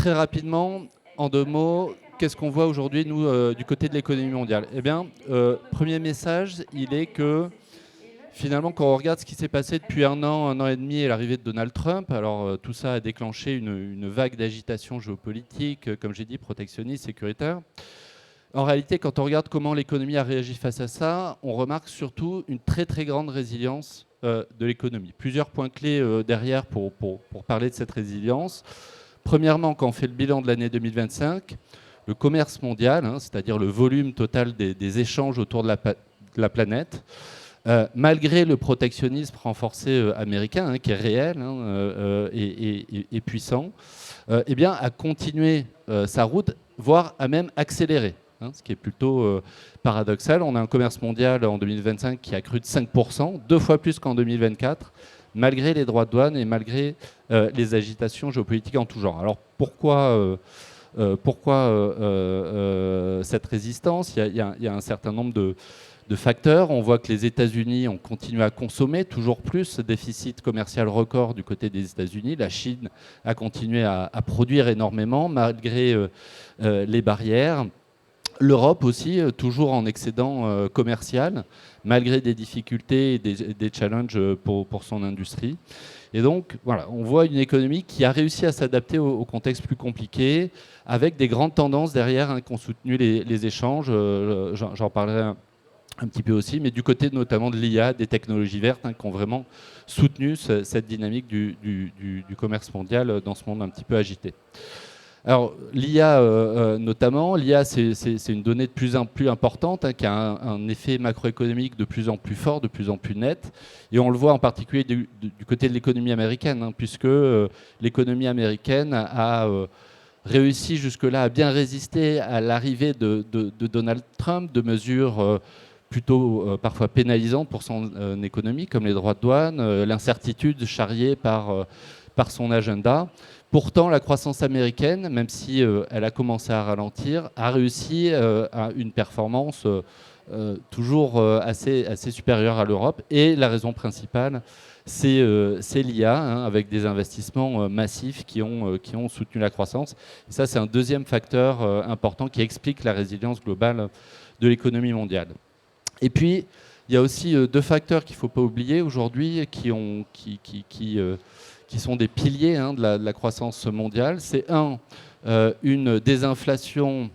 très rapidement, en 2 mots, qu'est-ce qu'on voit aujourd'hui, nous, du côté de l'économie mondiale? Eh bien, premier message, il est que finalement, quand on regarde ce qui s'est passé depuis un an et demi et l'arrivée de Donald Trump, alors tout ça a déclenché une vague d'agitation géopolitique, comme j'ai dit, protectionniste, sécuritaire. En réalité, quand on regarde comment l'économie a réagi face à ça, on remarque surtout une très très grande résilience de l'économie. Plusieurs points clés derrière pour parler de cette résilience. Premièrement, quand on fait le bilan de l'année 2025, le commerce mondial, c'est-à-dire le volume total des échanges autour de la planète, malgré le protectionnisme renforcé américain, qui est réel et puissant, eh bien, a continué sa route, voire a même accéléré, ce qui est plutôt paradoxal. On a un commerce mondial en 2025 qui a cru de 5%, 2 fois plus qu'en 2024, malgré les droits de douane et malgré les agitations géopolitiques en tout genre. Alors pourquoi cette résistance? Il y a un certain nombre de facteurs. On voit que les États-Unis ont continué à consommer toujours plus, déficit commercial record du côté des États-Unis. La Chine a continué à produire énormément malgré les barrières. L'Europe aussi, toujours en excédent commercial, malgré des difficultés et des challenges pour son industrie. Et donc, voilà, on voit une économie qui a réussi à s'adapter au contexte plus compliqué, avec des grandes tendances derrière qui ont soutenu les échanges. J'en parlerai un petit peu aussi, mais du côté notamment de l'IA, des technologies vertes, qui ont vraiment soutenu cette dynamique du commerce mondial dans ce monde un petit peu agité. Alors, l'IA notamment, l'IA c'est une donnée de plus en plus importante, qui a un effet macroéconomique de plus en plus fort, de plus en plus net. Et on le voit en particulier du côté de l'économie américaine, puisque l'économie américaine a réussi jusque-là à bien résister à l'arrivée de Donald Trump, de mesures plutôt parfois pénalisantes pour son économie, comme les droits de douane, l'incertitude charriée par son agenda. Pourtant, la croissance américaine, même si elle a commencé à ralentir, a réussi à une performance toujours assez supérieure à l'Europe. Et la raison principale, c'est l'IA, avec des investissements massifs qui ont soutenu la croissance. Et ça, c'est un deuxième facteur important qui explique la résilience globale de l'économie mondiale. Et puis, il y a aussi 2 facteurs qu'il ne faut pas oublier aujourd'hui qui sont des piliers de la croissance mondiale. C'est une désinflation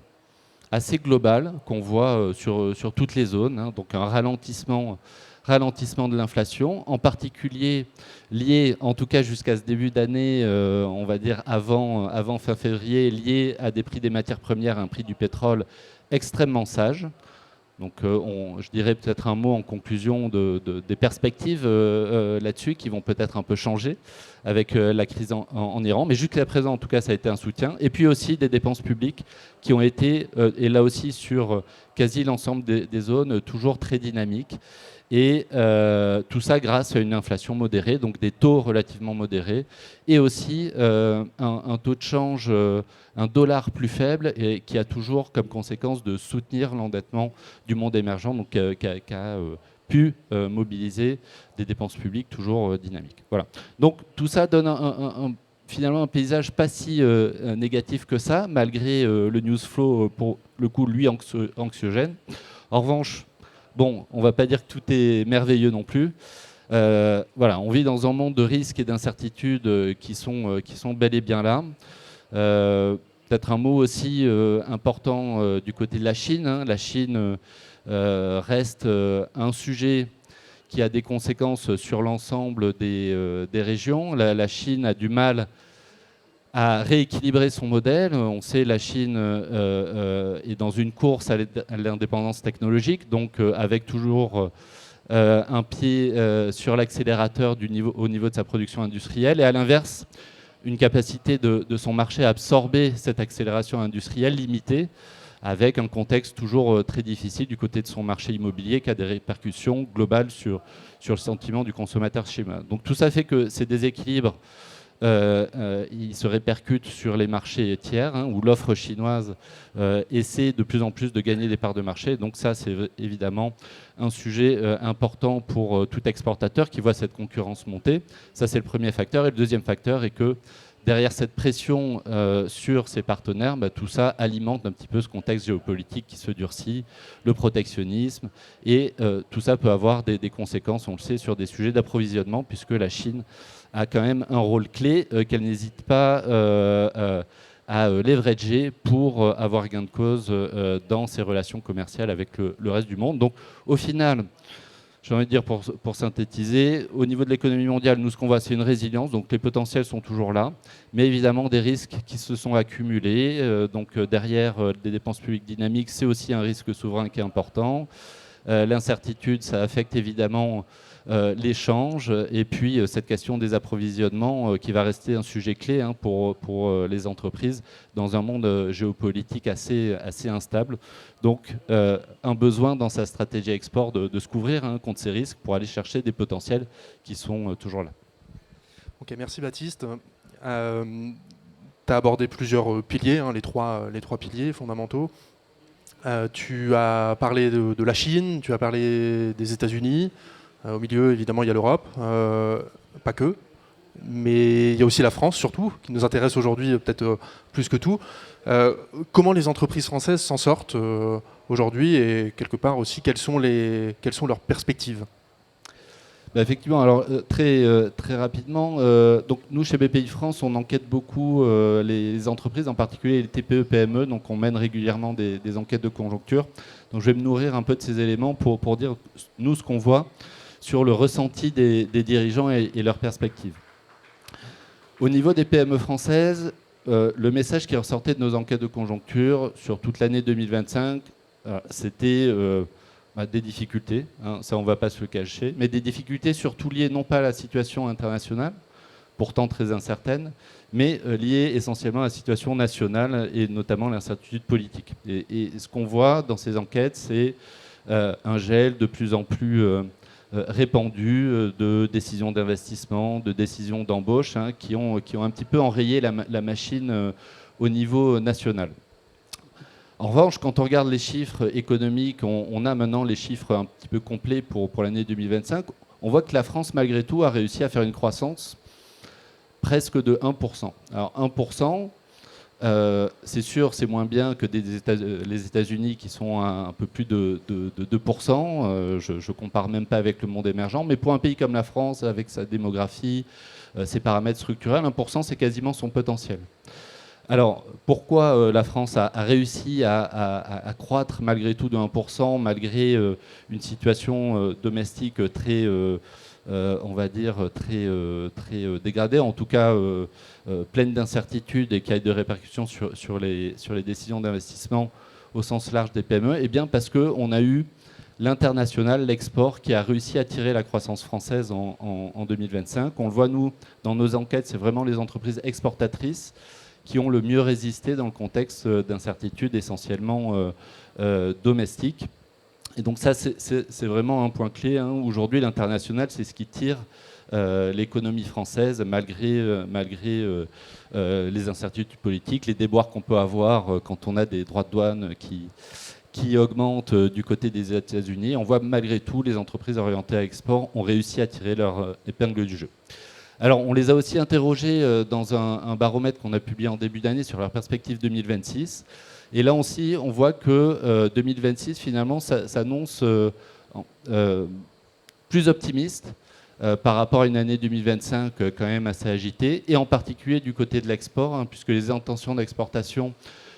assez globale qu'on voit sur toutes les zones, donc un ralentissement de l'inflation, en particulier lié, en tout cas jusqu'à ce début d'année, on va dire avant fin février, lié à des prix des matières premières, un prix du pétrole extrêmement sage. Donc je dirais peut-être un mot en conclusion des perspectives là-dessus qui vont peut-être un peu changer avec la crise en Iran. Mais jusqu'à présent, en tout cas, ça a été un soutien. Et puis aussi des dépenses publiques qui ont été, et là aussi sur quasi l'ensemble des zones, toujours très dynamiques. Et tout ça grâce à une inflation modérée, donc des taux relativement modérés, et aussi un taux de change, un dollar plus faible, et qui a toujours comme conséquence de soutenir l'endettement du monde émergent, donc qui a pu mobiliser des dépenses publiques toujours dynamiques. Voilà. Donc tout ça donne finalement un paysage pas si négatif que ça, malgré le news flow, pour le coup, lui, anxiogène. En revanche, bon, on ne va pas dire que tout est merveilleux non plus. Voilà, on vit dans un monde de risques et d'incertitudes qui sont bel et bien là. Peut-être un mot aussi important du côté de la Chine. La Chine reste un sujet qui a des conséquences sur l'ensemble des régions. La Chine a du mal à rééquilibrer son modèle. On sait la Chine est dans une course à l'indépendance technologique, donc avec toujours un pied sur l'accélérateur au niveau de sa production industrielle, et à l'inverse, une capacité de son marché à absorber cette accélération industrielle limitée, avec un contexte toujours très difficile du côté de son marché immobilier qui a des répercussions globales sur le sentiment du consommateur chinois. Donc tout ça fait que ces déséquilibres il se répercute sur les marchés tiers, où l'offre chinoise essaie de plus en plus de gagner des parts de marché. Donc ça, c'est évidemment un sujet important pour tout exportateur qui voit cette concurrence monter. Ça, c'est le premier facteur. Et le deuxième facteur est que derrière cette pression sur ses partenaires, tout ça alimente un petit peu ce contexte géopolitique qui se durcit, le protectionnisme, et tout ça peut avoir des conséquences, on le sait, sur des sujets d'approvisionnement, puisque la Chine a quand même un rôle clé qu'elle n'hésite pas à leverager pour avoir gain de cause dans ses relations commerciales avec le reste du monde. Donc au final, j'ai envie de dire, pour synthétiser, au niveau de l'économie mondiale, nous, ce qu'on voit, c'est une résilience. Donc, les potentiels sont toujours là. Mais évidemment, des risques qui se sont accumulés. Derrière des dépenses publiques dynamiques, c'est aussi un risque souverain qui est important. L'incertitude, ça affecte évidemment l'échange. Et puis, cette question des approvisionnements qui va rester un sujet clé pour les entreprises dans un monde géopolitique assez instable. Donc, un besoin dans sa stratégie export de se couvrir contre ces risques pour aller chercher des potentiels qui sont toujours là. Ok, merci Baptiste. Tu as abordé plusieurs piliers, les trois piliers fondamentaux. Tu as parlé de la Chine, tu as parlé des États-Unis. Au milieu, évidemment, il y a l'Europe, pas que. Mais il y a aussi la France, surtout, qui nous intéresse aujourd'hui peut-être plus que tout. Comment les entreprises françaises s'en sortent aujourd'hui et quelque part aussi, quelles sont leurs perspectives ? Effectivement, alors très rapidement, donc nous chez BPI France, on enquête beaucoup les entreprises, en particulier les TPE, PME, donc on mène régulièrement des enquêtes de conjoncture. Donc je vais me nourrir un peu de ces éléments pour dire nous ce qu'on voit sur le ressenti des dirigeants et leurs perspectives. Au niveau des PME françaises, le message qui ressortait de nos enquêtes de conjoncture sur toute l'année 2025, c'était des difficultés, ça on ne va pas se le cacher, mais des difficultés surtout liées non pas à la situation internationale, pourtant très incertaine, mais liées essentiellement à la situation nationale et notamment l'incertitude politique. Et ce qu'on voit dans ces enquêtes, c'est un gel de plus en plus répandu de décisions d'investissement, de décisions d'embauche qui ont un petit peu enrayé la machine au niveau national. En revanche, quand on regarde les chiffres économiques, on a maintenant les chiffres un petit peu complets pour l'année 2025, on voit que la France, malgré tout, a réussi à faire une croissance presque de 1%. Alors 1%, c'est sûr, c'est moins bien que les États-Unis qui sont à un peu plus de 2%. Je ne compare même pas avec le monde émergent, mais pour un pays comme la France, avec sa démographie, ses paramètres structurels, 1%, c'est quasiment son potentiel. Alors, pourquoi la France a réussi à croître malgré tout de 1%, malgré une situation domestique très, on va dire, très dégradée, en tout cas pleine d'incertitudes et qui a de répercussions sur les décisions d'investissement au sens large des PME? Eh bien, parce qu'on a eu l'international, l'export, qui a réussi à tirer la croissance française en 2025. On le voit, nous, dans nos enquêtes, c'est vraiment les entreprises exportatrices qui ont le mieux résisté dans le contexte d'incertitude essentiellement domestique. Et donc ça, c'est vraiment un point clé. Aujourd'hui, l'international, c'est ce qui tire l'économie française, malgré les incertitudes politiques, les déboires qu'on peut avoir quand on a des droits de douane qui augmentent du côté des États-Unis. On voit malgré tout, les entreprises orientées à export ont réussi à tirer leur épingle du jeu. Alors, on les a aussi interrogés dans un baromètre qu'on a publié en début d'année sur leur perspective 2026. Et là aussi, on voit que 2026, finalement, s'annonce plus optimiste par rapport à une année 2025 quand même assez agitée, et en particulier du côté de l'export, puisque les intentions d'exportation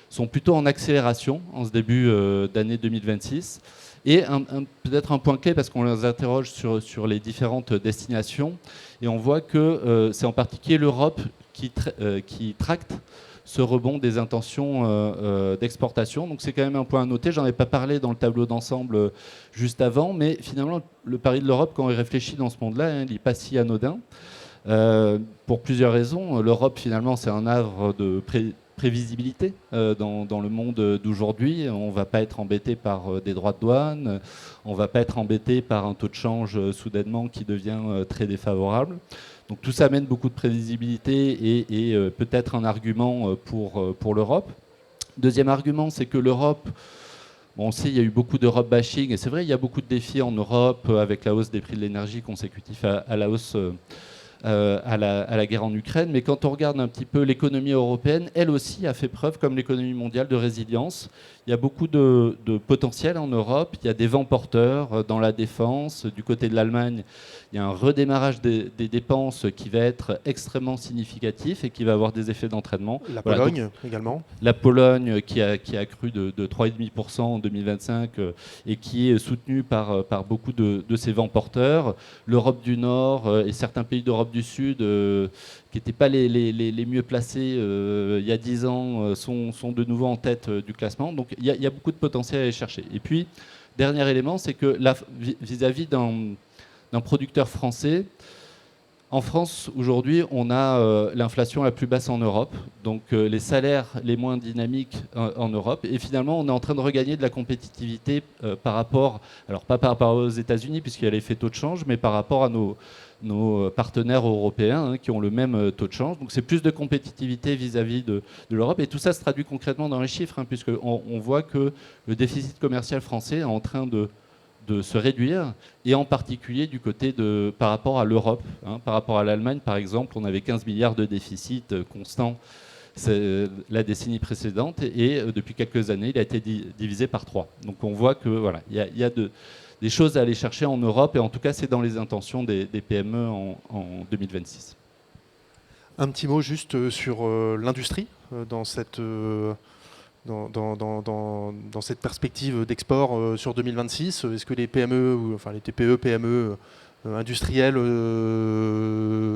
sont plutôt en accélération en ce début d'année 2026. Et peut-être un point clé, parce qu'on les interroge sur les différentes destinations, et on voit que c'est en particulier l'Europe qui tracte ce rebond des intentions d'exportation. Donc c'est quand même un point à noter. J'en ai pas parlé dans le tableau d'ensemble juste avant, mais finalement, le pari de l'Europe, quand on y réfléchit dans ce monde-là, il n'est pas si anodin. Pour plusieurs raisons. L'Europe, finalement, c'est un havre de prévisibilité dans le monde d'aujourd'hui. On ne va pas être embêté par des droits de douane, on ne va pas être embêté par un taux de change soudainement qui devient très défavorable. Donc tout ça amène beaucoup de prévisibilité et peut-être un argument pour l'Europe. Deuxième argument, c'est que l'Europe, on sait, il y a eu beaucoup d'Europe bashing, et c'est vrai, il y a beaucoup de défis en Europe avec la hausse des prix de l'énergie consécutif à la hausse à la guerre en Ukraine. Mais quand on regarde un petit peu l'économie européenne, elle aussi a fait preuve, comme l'économie mondiale, de résilience. Il y a beaucoup de potentiel en Europe. Il y a des vents porteurs dans la défense. Du côté de l'Allemagne, il y a un redémarrage des dépenses qui va être extrêmement significatif et qui va avoir des effets d'entraînement. La Voilà, Pologne donc, également. la Pologne qui a cru de 3,5% en 2025 et qui est soutenue par beaucoup de ces vents porteurs. L'Europe du Nord et certains pays d'Europe du Sud qui n'étaient pas les mieux placés il y a 10 ans sont de nouveau en tête du classement. Donc il y a beaucoup de potentiel à aller chercher. Et puis, dernier élément, c'est que vis-à-vis d'un producteur français, en France, aujourd'hui, on a l'inflation la plus basse en Europe, donc les salaires les moins dynamiques en Europe. Et finalement, on est en train de regagner de la compétitivité par rapport, alors pas par rapport aux États-Unis, puisqu'il y a l'effet taux de change, mais par rapport à nos partenaires européens qui ont le même taux de change. Donc c'est plus de compétitivité vis-à-vis de l'Europe. Et tout ça se traduit concrètement dans les chiffres, puisqu'on voit que le déficit commercial français est en train de se réduire, et en particulier du côté par rapport à l'Europe. Par rapport à l'Allemagne, par exemple, on avait 15 milliards de déficit constant la décennie précédente, et depuis quelques années, il a été divisé par 3. Donc on voit que voilà, il y a des choses à aller chercher en Europe, et en tout cas, c'est dans les intentions des PME en 2026. Un petit mot juste sur l'industrie dans cette perspective d'export sur 2026. Est-ce que les PME, enfin les TPE, PME industrielles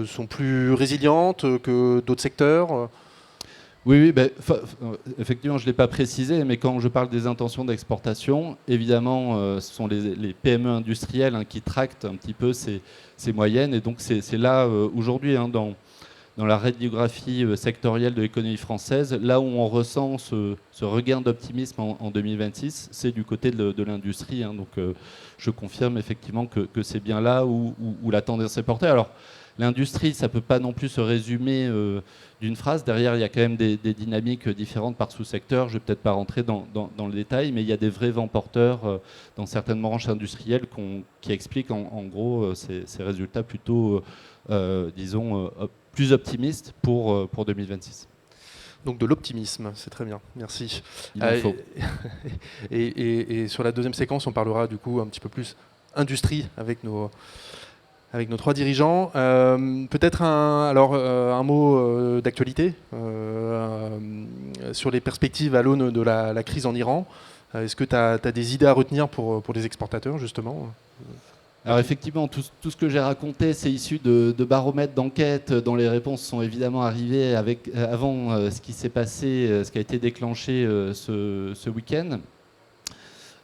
sont plus résilientes que d'autres secteurs? Oui, effectivement, je ne l'ai pas précisé, mais quand je parle des intentions d'exportation, évidemment, ce sont les PME industrielles qui tractent un petit peu ces moyennes. Et donc, c'est là, aujourd'hui, dans la radiographie sectorielle de l'économie française, là où on ressent ce regain d'optimisme en 2026, c'est du côté de l'industrie. Donc, je confirme effectivement que c'est bien là où la tendance est portée. Alors, l'industrie, ça ne peut pas non plus se résumer d'une phrase. Derrière, il y a quand même des dynamiques différentes par sous-secteur. Je ne vais peut-être pas rentrer dans le détail, mais il y a des vrais vents porteurs dans certaines branches industrielles qui expliquent en gros ces résultats plutôt, disons, plus optimistes pour 2026. Donc de l'optimisme, c'est très bien, merci. Il en faut. Et sur la deuxième séquence, on parlera du coup un petit peu plus industrie avec nos 3 dirigeants. Peut-être un mot d'actualité sur les perspectives à l'aune de la crise en Iran. Est-ce que tu as des idées à retenir pour les exportateurs, justement ? Alors effectivement, tout ce que j'ai raconté, c'est issu de baromètres d'enquête dont les réponses sont évidemment arrivées avant ce qui s'est passé, ce qui a été déclenché ce week-end.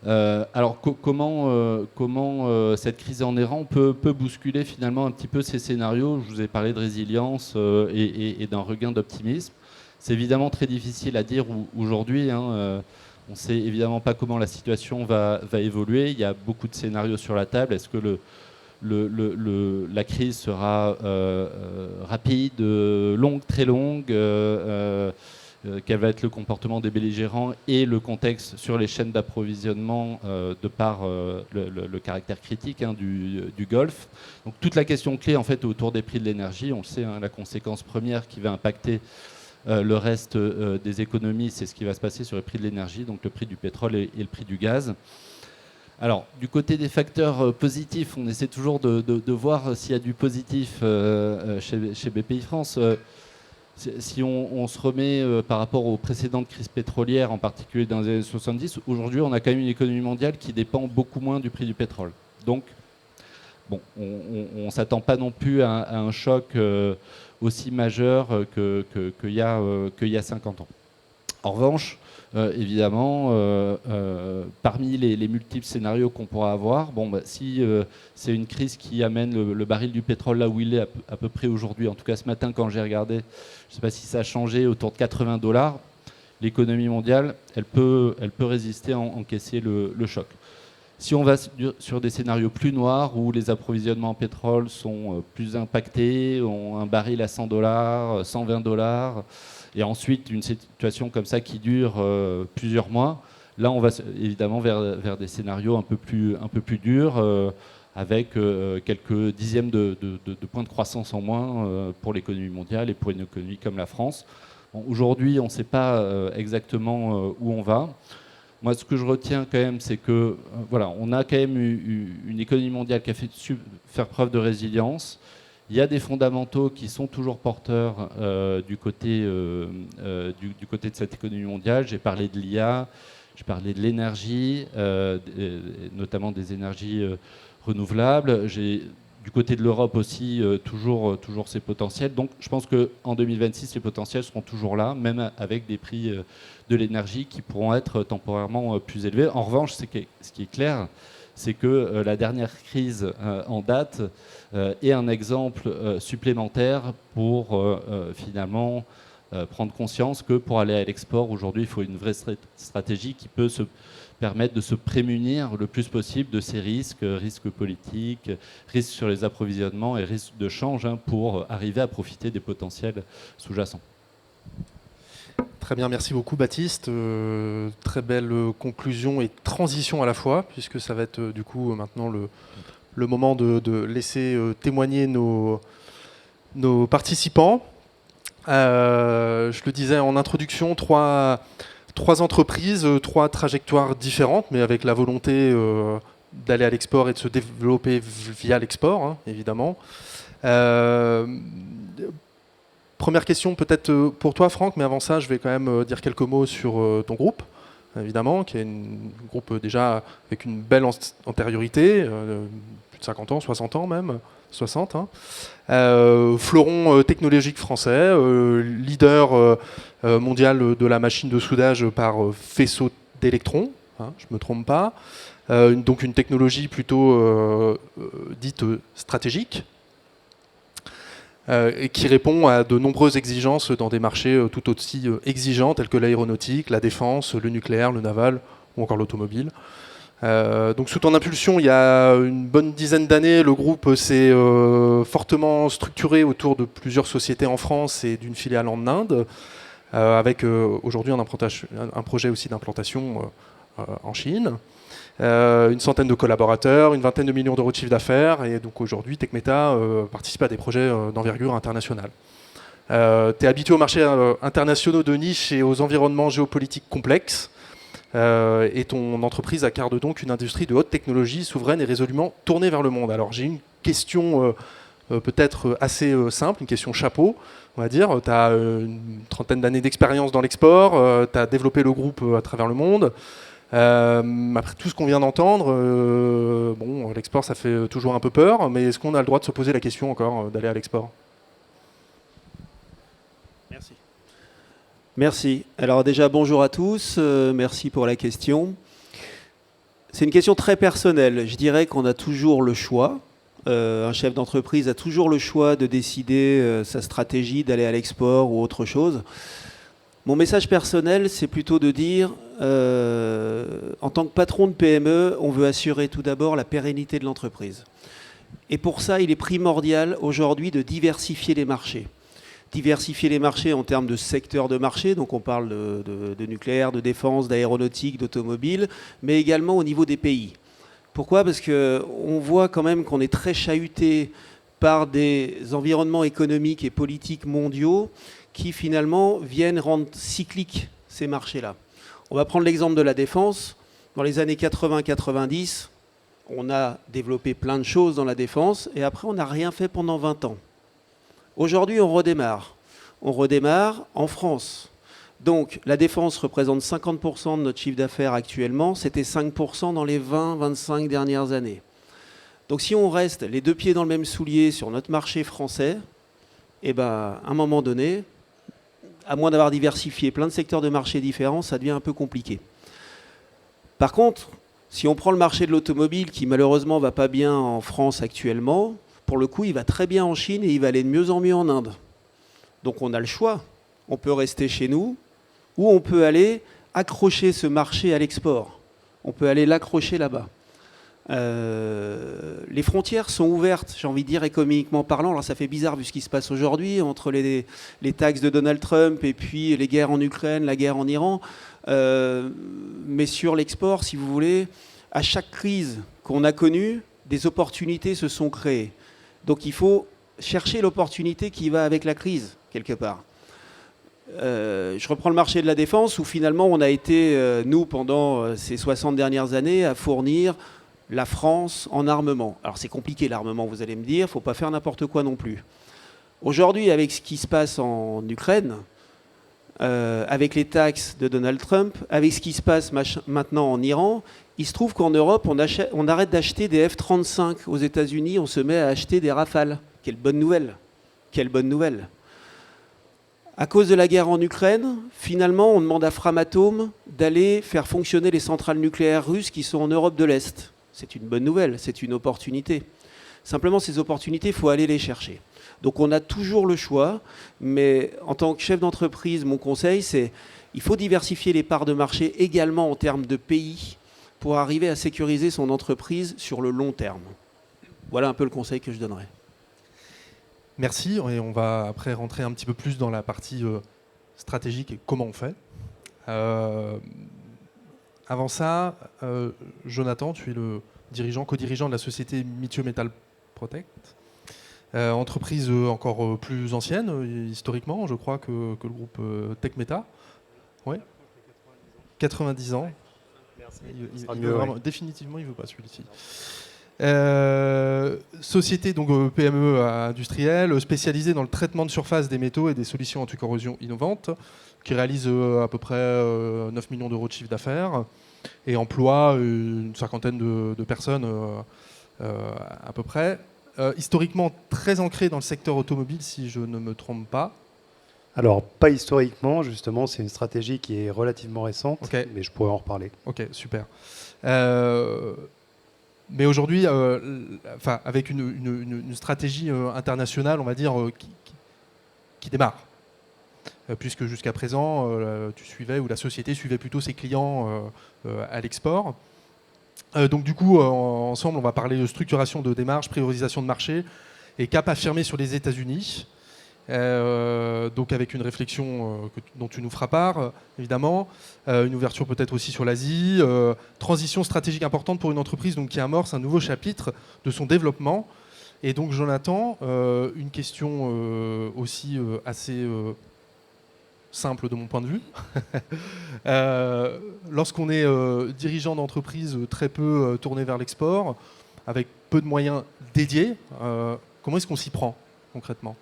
Alors comment cette crise en Iran peut bousculer finalement un petit peu ces scénarios? Je vous ai parlé de résilience et d'un regain d'optimisme. C'est évidemment très difficile à dire aujourd'hui. On ne sait évidemment pas comment la situation va évoluer. Il y a beaucoup de scénarios sur la table. Est-ce que la crise sera rapide, longue, très longue, quel va être le comportement des belligérants et le contexte sur les chaînes d'approvisionnement de par le caractère critique du Golfe. Donc toute la question clé en fait autour des prix de l'énergie, on le sait, la conséquence première qui va impacter le reste des économies, c'est ce qui va se passer sur les prix de l'énergie, donc le prix du pétrole et le prix du gaz. Alors, du côté des facteurs positifs, on essaie toujours de voir s'il y a du positif chez BPI France. Si on se remet par rapport aux précédentes crises pétrolières, en particulier dans les années 70, aujourd'hui, on a quand même une économie mondiale qui dépend beaucoup moins du prix du pétrole. Donc, bon, on ne s'attend pas non plus à un choc aussi majeur qu'il y a 50 ans. En revanche, évidemment, parmi les multiples scénarios qu'on pourra avoir, si c'est une crise qui amène le baril du pétrole là où il est à peu près aujourd'hui, en tout cas ce matin quand j'ai regardé, je ne sais pas si ça a changé, autour de 80$, l'économie mondiale, elle peut résister à encaisser le choc. Si on va sur des scénarios plus noirs où les approvisionnements en pétrole sont plus impactés, ont un baril à $100, $120, et ensuite une situation comme ça qui dure plusieurs mois, là on va évidemment vers des scénarios un peu plus durs, avec quelques dixièmes de points de croissance en moins pour l'économie mondiale et pour une économie comme la France. Bon, aujourd'hui, on ne sait pas exactement où on va. Moi, ce que je retiens quand même, c'est que voilà, on a quand même eu une économie mondiale qui a fait faire preuve de résilience. Il y a des fondamentaux qui sont toujours porteurs du côté de cette économie mondiale. J'ai parlé de l'IA, j'ai parlé de l'énergie, notamment des énergies renouvelables. J'ai du côté de l'Europe aussi toujours ces potentiels. Donc je pense qu'en 2026, les potentiels seront toujours là, même avec des prix de l'énergie qui pourront être temporairement plus élevés. En revanche, ce qui est clair, c'est que la dernière crise en date est un exemple supplémentaire pour finalement prendre conscience que pour aller à l'export, aujourd'hui, il faut une vraie stratégie qui peut se permettre de se prémunir le plus possible de ces risques politiques, risques sur les approvisionnements et risques de change pour arriver à profiter des potentiels sous-jacents. Très bien, merci beaucoup Baptiste. Très belle conclusion et transition à la fois, puisque ça va être du coup maintenant le moment de laisser témoigner nos participants. Je le disais en introduction, trois entreprises, trois trajectoires différentes, mais avec la volonté d'aller à l'export et de se développer via l'export, hein, évidemment. Première question peut-être pour toi, Franck, mais avant ça, je vais quand même dire quelques mots sur ton groupe, évidemment, qui est un groupe déjà avec une belle antériorité, plus de 50 ans, 60 ans même, 60. Hein. Fleuron technologique français, leader mondial de la machine de soudage par faisceau d'électrons, hein, je ne me trompe pas. Donc une technologie plutôt dite stratégique, et qui répond à de nombreuses exigences dans des marchés tout aussi exigeants tels que l'aéronautique, la défense, le nucléaire, le naval ou encore l'automobile. Donc sous ton impulsion, il y a une bonne dizaine d'années, le groupe s'est fortement structuré autour de plusieurs sociétés en France et d'une filiale en Inde, avec aujourd'hui un projet aussi d'implantation en Chine. Une centaine de collaborateurs, une vingtaine de millions d'euros de chiffre d'affaires, et donc aujourd'hui Tecmeta participe à des projets d'envergure internationale. Tu es habitué aux marchés internationaux de niche et aux environnements géopolitiques complexes, et ton entreprise incarne donc une industrie de haute technologie souveraine et résolument tournée vers le monde. Alors j'ai une question peut-être assez simple, une question chapeau, on va dire. Tu as une trentaine d'années d'expérience dans l'export, tu as développé le groupe à travers le monde. Après tout ce qu'on vient d'entendre, bon, l'export ça fait toujours un peu peur, mais est-ce qu'on a le droit de se poser la question encore d'aller à l'export ? Merci. Merci. Alors déjà bonjour à tous, merci pour la question. C'est une question très personnelle. Je dirais qu'on a toujours le choix. Un chef d'entreprise a toujours le choix de décider sa stratégie d'aller à l'export ou autre chose. Mon message personnel, c'est plutôt de dire, en tant que patron de PME, on veut assurer tout d'abord la pérennité de l'entreprise. Et pour ça, il est primordial aujourd'hui de diversifier les marchés. Diversifier les marchés en termes de secteurs de marché, donc on parle de nucléaire, de défense, d'aéronautique, d'automobile, mais également au niveau des pays. Pourquoi ? Parce qu'on voit quand même qu'on est très chahuté par des environnements économiques et politiques mondiaux qui finalement viennent rendre cycliques ces marchés-là. On va prendre l'exemple de la défense. Dans les années 80-90, on a développé plein de choses dans la défense et après on n'a rien fait pendant 20 ans. Aujourd'hui, on redémarre. On redémarre en France. Donc la défense représente 50% de notre chiffre d'affaires actuellement. C'était 5% dans les 20-25 dernières années. Donc si on reste les deux pieds dans le même soulier sur notre marché français, eh ben, à un moment donné, à moins d'avoir diversifié plein de secteurs de marché différents, ça devient un peu compliqué. Par contre, si on prend le marché de l'automobile, qui malheureusement ne va pas bien en France actuellement, pour le coup, il va très bien en Chine et il va aller de mieux en mieux en Inde. Donc on a le choix. On peut rester chez nous ou on peut aller accrocher ce marché à l'export. On peut aller l'accrocher là-bas. Les frontières sont ouvertes, j'ai envie de dire, économiquement parlant. Alors ça fait bizarre vu ce qui se passe aujourd'hui entre les taxes de Donald Trump et puis les guerres en Ukraine, la guerre en Iran. Mais sur l'export, si vous voulez, à chaque crise qu'on a connue, des opportunités se sont créées. Donc il faut chercher l'opportunité qui va avec la crise, quelque part. Je reprends le marché de la défense où finalement on a été, nous, pendant ces 60 dernières années, à fournir la France en armement. Alors c'est compliqué l'armement, vous allez me dire, il ne faut pas faire n'importe quoi non plus. Aujourd'hui, avec ce qui se passe en Ukraine, avec les taxes de Donald Trump, avec ce qui se passe maintenant en Iran, il se trouve qu'en Europe, on arrête d'acheter des F-35 aux États-Unis, on se met à acheter des Rafales. Quelle bonne nouvelle! Quelle bonne nouvelle! À cause de la guerre en Ukraine, finalement, on demande à Framatome d'aller faire fonctionner les centrales nucléaires russes qui sont en Europe de l'Est. C'est une bonne nouvelle, c'est une opportunité. Simplement, ces opportunités, il faut aller les chercher. Donc on a toujours le choix, mais en tant que chef d'entreprise, mon conseil, c'est qu'il faut diversifier les parts de marché également en termes de pays pour arriver à sécuriser son entreprise sur le long terme. Voilà un peu le conseil que je donnerais. Merci, et on va après rentrer un petit peu plus dans la partie stratégique et comment on fait. Avant ça, Jonathan, tu es le co-dirigeant de la société Mithieu Metal Protect, entreprise encore plus ancienne historiquement, je crois, que le groupe Tecmeta. Oui. 90 ans. Merci. Définitivement, il ne veut pas celui-ci. Société donc PME industrielle spécialisée dans le traitement de surface des métaux et des solutions anti-corrosion innovantes, qui réalise à peu près 9 millions d'euros de chiffre d'affaires et emploie une cinquantaine de personnes à peu près. Historiquement très ancré dans le secteur automobile, si je ne me trompe pas. Alors, pas historiquement, justement, c'est une stratégie qui est relativement récente, okay. Mais je pourrais en reparler. Ok, super. Mais aujourd'hui, avec une stratégie internationale, on va dire, qui démarre. Puisque jusqu'à présent, tu suivais, ou la société suivait plutôt ses clients à l'export. Donc du coup, ensemble, on va parler de structuration de démarche, priorisation de marché et cap affirmé sur les États-Unis. Donc avec une réflexion dont tu nous feras part, évidemment, une ouverture peut-être aussi sur l'Asie, transition stratégique importante pour une entreprise donc, qui amorce un nouveau chapitre de son développement. Et donc Jonathan, une question aussi assez simple de mon point de vue. Lorsqu'on est dirigeant d'entreprise très peu tourné vers l'export, avec peu de moyens dédiés, comment est-ce qu'on s'y prend concrètement ?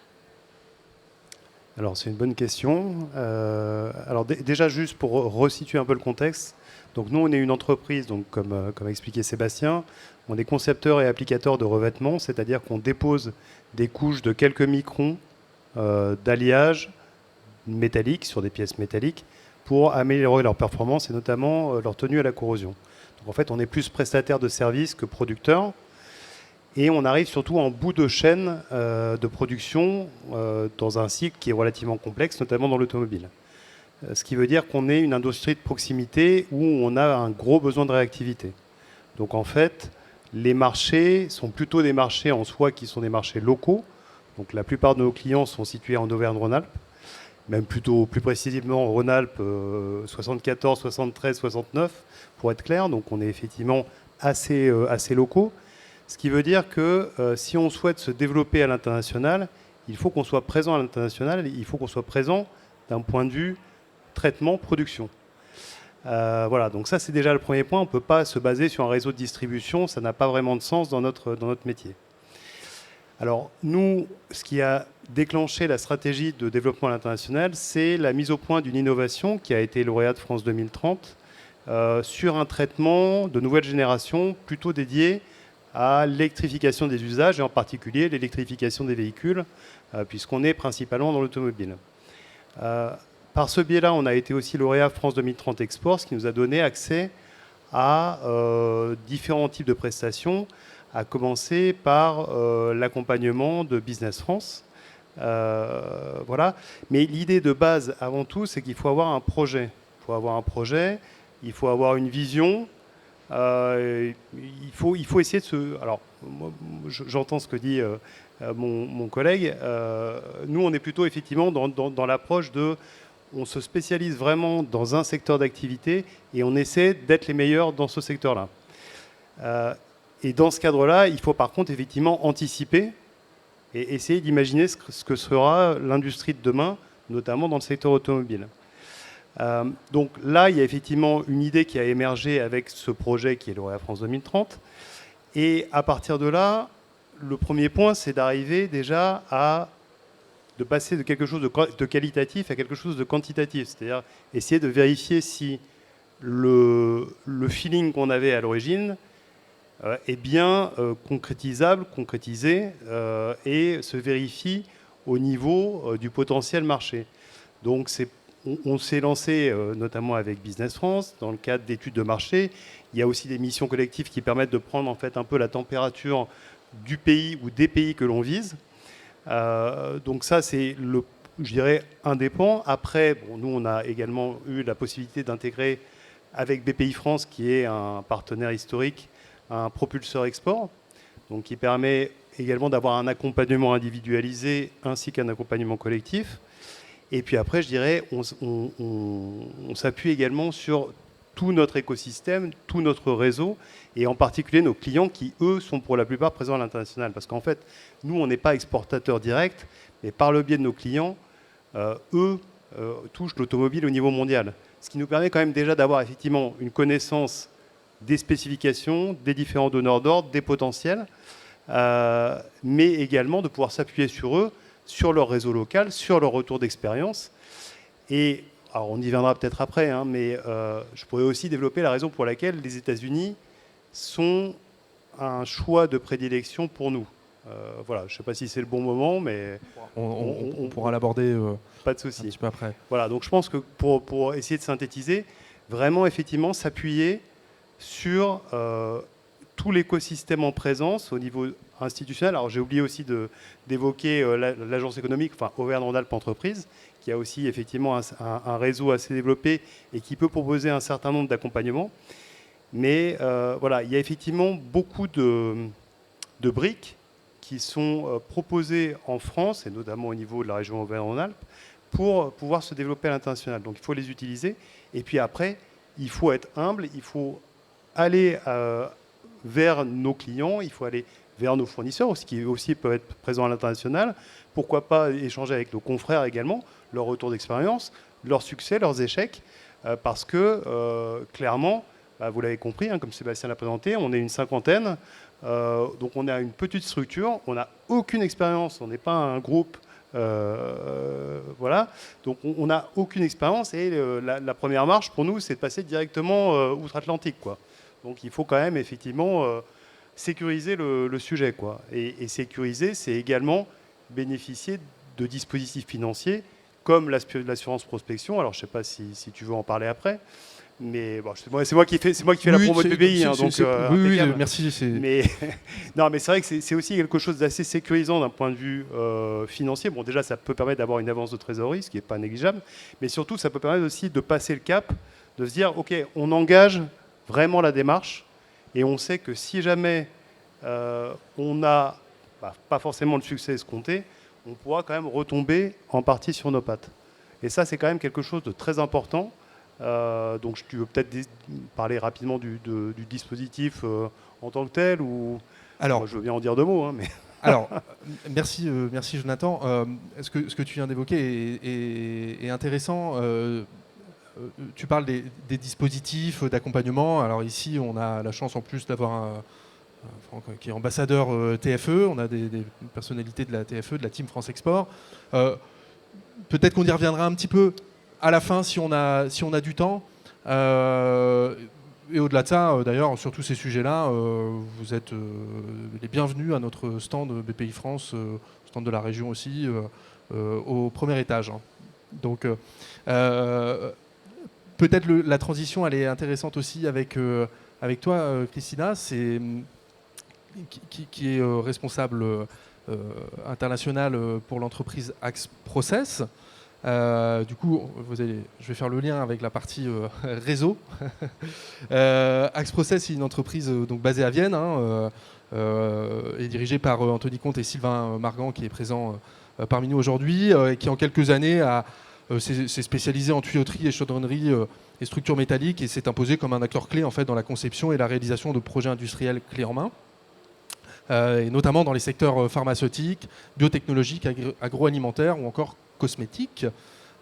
Alors c'est une bonne question. Alors déjà juste pour resituer un peu le contexte, donc nous on est une entreprise, donc comme a expliqué Sébastien, on est concepteur et applicateur de revêtements, c'est-à-dire qu'on dépose des couches de quelques microns d'alliage métallique sur des pièces métalliques pour améliorer leur performance et notamment leur tenue à la corrosion. Donc en fait on est plus prestataire de services que producteur. Et on arrive surtout en bout de chaîne de production dans un cycle qui est relativement complexe, notamment dans l'automobile. Ce qui veut dire qu'on est une industrie de proximité où on a un gros besoin de réactivité. Donc en fait, les marchés sont plutôt des marchés en soi qui sont des marchés locaux. Donc la plupart de nos clients sont situés en Auvergne-Rhône-Alpes, même plutôt plus précisément en Rhône-Alpes 74, 73, 69 pour être clair. Donc on est effectivement assez locaux. Ce qui veut dire que si on souhaite se développer à l'international, il faut qu'on soit présent à l'international, il faut qu'on soit présent d'un point de vue traitement, production. Voilà, donc ça c'est déjà le premier point. On ne peut pas se baser sur un réseau de distribution, ça n'a pas vraiment de sens dans notre métier. Alors nous, ce qui a déclenché la stratégie de développement à l'international, c'est la mise au point d'une innovation qui a été lauréate France 2030 sur un traitement de nouvelle génération plutôt dédié à l'électrification des usages et en particulier l'électrification des véhicules, puisqu'on est principalement dans l'automobile. Par ce biais-là, on a été aussi lauréat France 2030 Export, ce qui nous a donné accès à différents types de prestations, à commencer par l'accompagnement de Business France. Voilà. Mais l'idée de base, avant tout, c'est qu'il faut avoir un projet. Il faut avoir un projet, il faut avoir une vision. Il faut essayer de se... Alors, moi, j'entends ce que dit mon collègue. Nous, on est plutôt effectivement dans l'approche de... On se spécialise vraiment dans un secteur d'activité et on essaie d'être les meilleurs dans ce secteur-là. Et dans ce cadre-là, il faut par contre effectivement anticiper et essayer d'imaginer ce que sera l'industrie de demain, notamment dans le secteur automobile. Donc là, il y a effectivement une idée qui a émergé avec ce projet qui est l'Auréa France 2030. Et à partir de là, le premier point, c'est d'arriver déjà de passer de quelque chose de qualitatif à quelque chose de quantitatif. C'est-à-dire essayer de vérifier si le feeling qu'on avait à l'origine est bien concrétisable, concrétisé et se vérifie au niveau du potentiel marché. Donc on s'est lancé notamment avec Business France dans le cadre d'études de marché. Il y a aussi des missions collectives qui permettent de prendre en fait un peu la température du pays ou des pays que l'on vise. Donc ça c'est je dirais un des points. Après, nous on a également eu la possibilité d'intégrer avec BPI France, qui est un partenaire historique, un propulseur export, donc qui permet également d'avoir un accompagnement individualisé ainsi qu'un accompagnement collectif. Et puis après, je dirais, on s'appuie également sur tout notre écosystème, tout notre réseau, et en particulier nos clients qui, eux, sont pour la plupart présents à l'international. Parce qu'en fait, nous, on n'est pas exportateurs directs, mais par le biais de nos clients, eux touchent l'automobile au niveau mondial. Ce qui nous permet quand même déjà d'avoir effectivement une connaissance des spécifications, des différents donneurs d'ordre, des potentiels, mais également de pouvoir s'appuyer sur eux, sur leur réseau local, sur leur retour d'expérience. Et alors on y viendra peut-être après, hein, mais je pourrais aussi développer la raison pour laquelle les États-Unis sont un choix de prédilection pour nous. Voilà, je ne sais pas si c'est le bon moment, mais on pourra l'aborder pas de souci. Un petit peu après. Voilà, donc je pense que pour essayer de synthétiser, vraiment effectivement s'appuyer sur tout l'écosystème en présence au niveau institutionnel. Alors j'ai oublié aussi d'évoquer l'agence économique, enfin Auvergne-Rhône-Alpes Entreprises, qui a aussi effectivement un réseau assez développé et qui peut proposer un certain nombre d'accompagnements. Mais voilà, il y a effectivement beaucoup de briques qui sont proposées en France, et notamment au niveau de la région Auvergne-Rhône-Alpes, pour pouvoir se développer à l'international. Donc il faut les utiliser. Et puis après, il faut être humble, il faut aller vers nos clients, il faut aller vers nos fournisseurs, qui aussi peuvent être présents à l'international. Pourquoi pas échanger avec nos confrères également, leur retour d'expérience, leurs succès, leurs échecs, parce que clairement, vous l'avez compris, hein, comme Sébastien l'a présenté, on est une cinquantaine, donc on a une petite structure, on n'a aucune expérience, on n'est pas un groupe, voilà, donc on n'a aucune expérience et la première marche pour nous, c'est de passer directement outre-Atlantique, quoi. Donc il faut quand même effectivement sécuriser le sujet, quoi. Et sécuriser, c'est également bénéficier de dispositifs financiers comme l'assurance prospection. Alors je ne sais pas si tu veux en parler après. Mais bon, c'est moi qui fais la promo de BPI. Oui, merci. Mais, non, mais c'est vrai que c'est aussi quelque chose d'assez sécurisant d'un point de vue financier. Bon, déjà, ça peut permettre d'avoir une avance de trésorerie, ce qui n'est pas négligeable. Mais surtout, ça peut permettre aussi de passer le cap, de se dire, OK, on engage vraiment la démarche. Et on sait que si jamais on n'a pas forcément le succès escompté, on pourra quand même retomber en partie sur nos pattes. Et ça, c'est quand même quelque chose de très important. Donc tu veux peut-être parler rapidement du dispositif en tant que tel ou... Alors, moi, je veux bien en dire deux mots. Hein, mais... Alors, merci Jonathan. Ce que tu viens d'évoquer est intéressant. Tu parles des dispositifs d'accompagnement. Alors ici, on a la chance en plus d'avoir Franck qui est ambassadeur TFE. On a des personnalités de la TFE, de la Team France Export. Peut-être qu'on y reviendra un petit peu à la fin, si on a du temps. Et au-delà de ça, d'ailleurs, sur tous ces sujets-là, vous êtes les bienvenus à notre stand BPI France, stand de la région aussi, au premier étage. Hein. Donc, peut-être la transition, elle est intéressante aussi avec toi, Christina, qui est responsable international pour l'entreprise Axe Process. Du coup, je vais faire le lien avec la partie réseau. Axe Process, c'est une entreprise donc basée à Vienne, hein, et dirigée par Anthony Comte et Sylvain Margan, qui est présent parmi nous aujourd'hui, et qui en quelques années s'est spécialisé en tuyauterie et chaudronnerie et structures métalliques, et s'est imposé comme un acteur clé en fait dans la conception et la réalisation de projets industriels clés en main. et notamment dans les secteurs pharmaceutiques, biotechnologiques, agroalimentaires ou encore cosmétiques,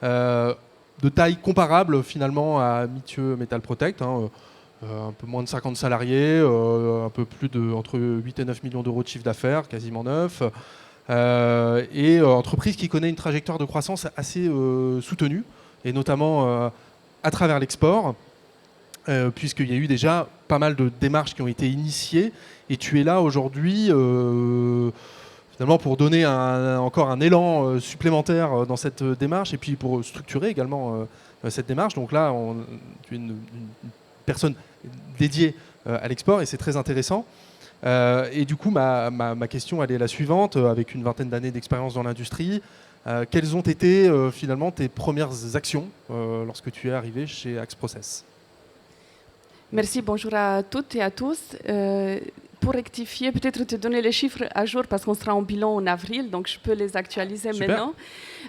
de taille comparable finalement à Mithieu Metal Protect, hein, un peu moins de 50 salariés, un peu plus entre 8 et 9 millions d'euros de chiffre d'affaires, quasiment 9, et entreprise qui connaît une trajectoire de croissance assez soutenue, et notamment à travers l'export, puisqu'il y a eu déjà pas mal de démarches qui ont été initiées, et tu es là aujourd'hui finalement pour donner encore un élan supplémentaire dans cette démarche, et puis pour structurer également cette démarche. Donc là, tu es une personne dédiée à l'export, et c'est très intéressant. Et du coup, ma question, elle est la suivante. Avec une vingtaine d'années d'expérience dans l'industrie, quelles ont été finalement tes premières actions lorsque tu es arrivé chez Axe Process? Merci, bonjour à toutes et à tous. Pour rectifier, peut-être te donner les chiffres à jour parce qu'on sera en bilan en avril, donc je peux les actualiser maintenant.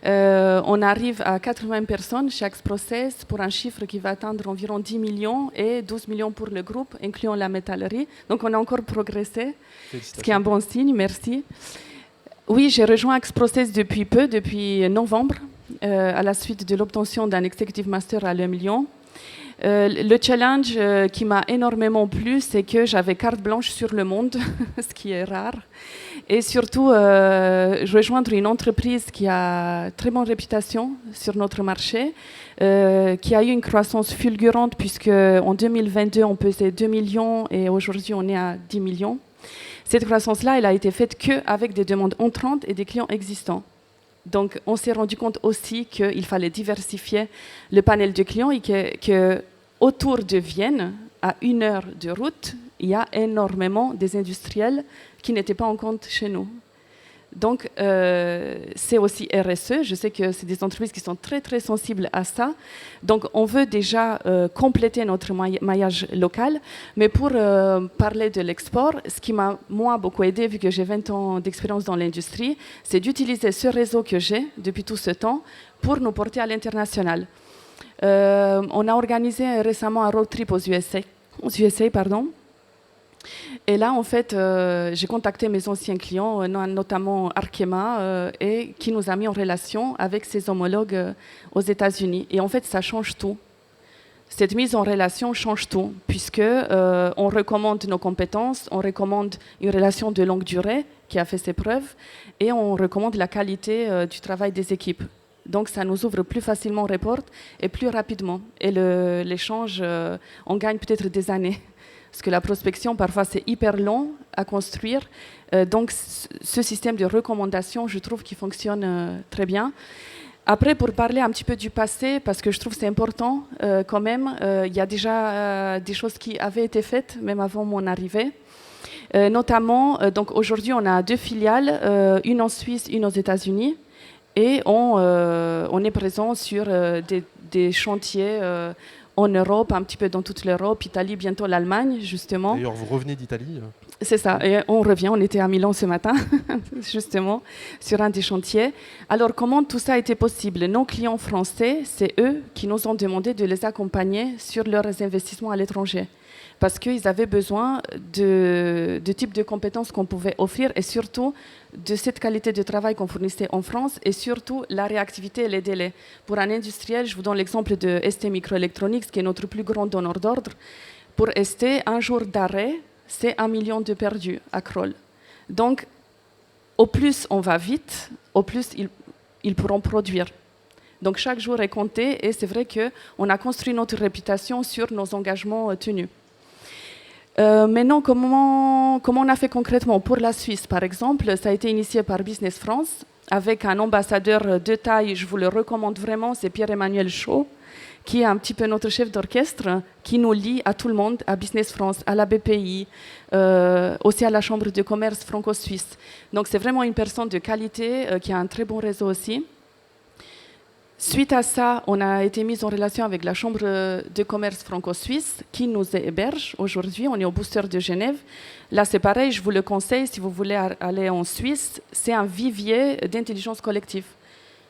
On arrive à 80 personnes chez Axe Process pour un chiffre qui va atteindre environ 10 millions et 12 millions pour le groupe, incluant la métallerie. Donc on a encore progressé, ce qui est un bon signe, merci. Oui, j'ai rejoint Axe Process depuis novembre, à la suite de l'obtention d'un Executive Master à l'EM Lyon. Le challenge qui m'a énormément plu, c'est que j'avais carte blanche sur le monde, ce qui est rare. Et surtout, rejoindre une entreprise qui a très bonne réputation sur notre marché, qui a eu une croissance fulgurante, puisque en 2022, on pesait 2 millions et aujourd'hui, on est à 10 millions. Cette croissance-là, elle a été faite qu'avec des demandes entrantes et des clients existants. Donc, on s'est rendu compte aussi qu'il fallait diversifier le panel de clients et que autour de Vienne, à 1 heure de route, il y a énormément des industriels qui n'étaient pas en compte chez nous. Donc, c'est aussi RSE. Je sais que c'est des entreprises qui sont très, très sensibles à ça. Donc, on veut déjà compléter notre maillage local. Mais pour parler de l'export, ce qui m'a, moi, beaucoup aidé, vu que j'ai 20 ans d'expérience dans l'industrie, c'est d'utiliser ce réseau que j'ai depuis tout ce temps pour nous porter à l'international. On a organisé récemment un road trip aux USA, Et là, en fait, j'ai contacté mes anciens clients, notamment Arkema, et qui nous a mis en relation avec ses homologues aux États-Unis. Et en fait, ça change tout. Cette mise en relation change tout, puisque on recommande nos compétences, on recommande une relation de longue durée qui a fait ses preuves, et on recommande la qualité du travail des équipes. Donc, ça nous ouvre plus facilement les portes et plus rapidement. Et l'échange, on gagne peut-être des années. Parce que la prospection, parfois, c'est hyper long à construire. Donc, ce système de recommandation, je trouve qu'il fonctionne très bien. Après, pour parler un petit peu du passé, parce que je trouve que c'est important quand même, il y a déjà des choses qui avaient été faites, même avant mon arrivée. Notamment, donc aujourd'hui, on a 2 filiales, une en Suisse, une aux États-Unis. Et on est présent sur des chantiers en Europe, un petit peu dans toute l'Europe, Italie, bientôt l'Allemagne, justement. D'ailleurs, vous revenez d'Italie. C'est ça, et on revient, on était à Milan ce matin, justement, sur un des chantiers. Alors, comment tout ça a été possible? Nos clients français, c'est eux qui nous ont demandé de les accompagner sur leurs investissements à l'étranger. Parce qu'ils avaient besoin de types de compétences qu'on pouvait offrir et surtout de cette qualité de travail qu'on fournissait en France et surtout la réactivité et les délais. Pour un industriel, je vous donne l'exemple de ST Microelectronics, qui est notre plus grand donneur d'ordre. Pour ST, un jour d'arrêt, c'est 1 million de perdus à Kroll. Donc, au plus on va vite, au plus ils pourront produire. Donc, chaque jour est compté et c'est vrai qu'on a construit notre réputation sur nos engagements tenus. Maintenant, comment on a fait concrètement? Pour la Suisse, par exemple, ça a été initié par Business France avec un ambassadeur de taille, je vous le recommande vraiment, c'est Pierre-Emmanuel Chaud, qui est un petit peu notre chef d'orchestre, qui nous lie à tout le monde, à Business France, à la BPI, aussi à la Chambre de commerce franco-suisse. Donc c'est vraiment une personne de qualité qui a un très bon réseau aussi. Suite à ça, on a été mis en relation avec la Chambre de commerce franco-suisse qui nous héberge aujourd'hui. On est au Booster de Genève. Là, c'est pareil, je vous le conseille, si vous voulez aller en Suisse, c'est un vivier d'intelligence collective.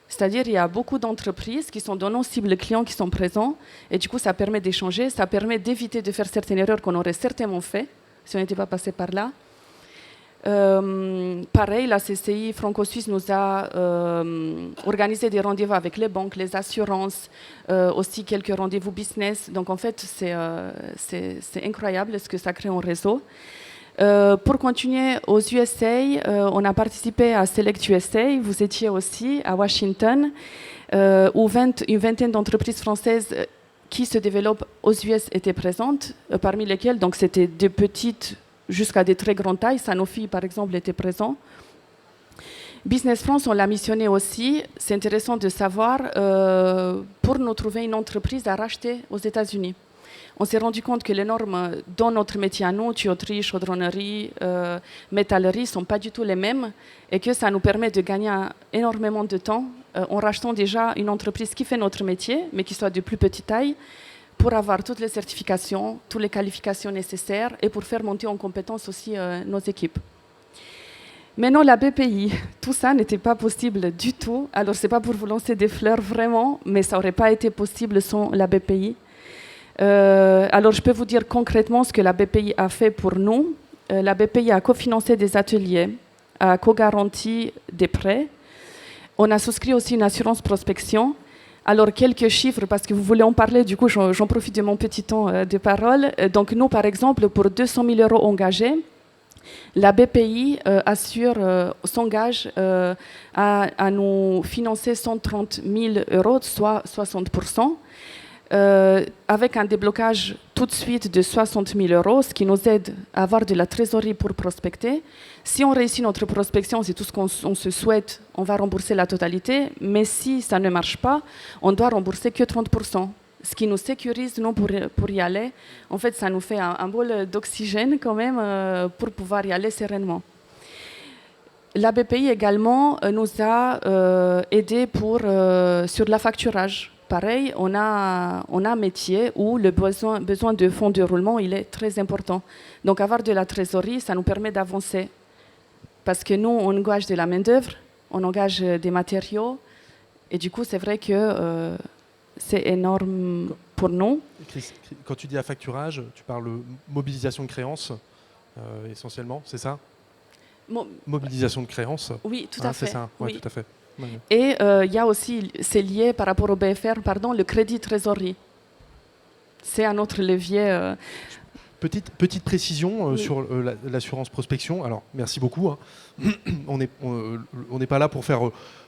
C'est-à-dire il y a beaucoup d'entreprises qui sont dans nos cibles clients qui sont présents et du coup, ça permet d'échanger, ça permet d'éviter de faire certaines erreurs qu'on aurait certainement fait si on n'était pas passé par là. Pareil, la CCI franco-suisse nous a organisé des rendez-vous avec les banques, les assurances, aussi quelques rendez-vous business. Donc en fait, c'est incroyable ce que ça crée en réseau. Pour continuer aux USA, on a participé à Select USA, vous étiez aussi à Washington, où une vingtaine d'entreprises françaises qui se développent aux US étaient présentes, parmi lesquelles donc, c'était des petites jusqu'à des très grandes tailles. Sanofi, par exemple, était présent. Business France, on l'a missionné aussi. C'est intéressant de savoir, pour nous trouver une entreprise à racheter aux États-Unis. On s'est rendu compte que les normes dans notre métier à nous, tuyauterie, chaudronnerie, métallerie, ne sont pas du tout les mêmes et que ça nous permet de gagner énormément de temps en rachetant déjà une entreprise qui fait notre métier, mais qui soit de plus petite taille, pour avoir toutes les certifications, toutes les qualifications nécessaires et pour faire monter en compétence aussi nos équipes. Maintenant, la BPI, tout ça n'était pas possible du tout. Alors, ce n'est pas pour vous lancer des fleurs vraiment, mais ça n'aurait pas été possible sans la BPI. Alors, je peux vous dire concrètement ce que la BPI a fait pour nous. La BPI a cofinancé des ateliers, a co-garanti des prêts. On a souscrit aussi une assurance prospection. Alors, quelques chiffres, parce que vous voulez en parler, du coup, j'en profite de mon petit temps de parole. Donc, nous, par exemple, pour 200 000 € engagés, la BPI s'engage à nous financer 130 000 €, soit 60%. Avec un déblocage tout de suite de 60 000 €, ce qui nous aide à avoir de la trésorerie pour prospecter. Si on réussit notre prospection, c'est tout ce qu'on se souhaite, on va rembourser la totalité. Mais si ça ne marche pas, on doit rembourser que 30%. Ce qui nous sécurise, nous, pour y aller. En fait, ça nous fait un bol d'oxygène quand même pour pouvoir y aller sereinement. La BPI également nous a aidé sur l'affacturage. Pareil, on a un métier où le besoin de fonds de roulement il est très important. Donc avoir de la trésorerie, ça nous permet d'avancer. Parce que nous, on engage de la main-d'œuvre, on engage des matériaux, et du coup, c'est vrai que c'est énorme pour nous. Quand tu dis affacturage, tu parles mobilisation de créances, essentiellement, c'est ça? Mobilisation de créances. Oui, tout à fait. C'est ça, ouais, oui. tout à fait. Ouais. Et il y a aussi, c'est lié par rapport au BFR, le crédit trésorerie. C'est un autre levier. Petite précision Oui. sur l'assurance prospection. Alors, merci beaucoup. Hein. On n'est pas là pour faire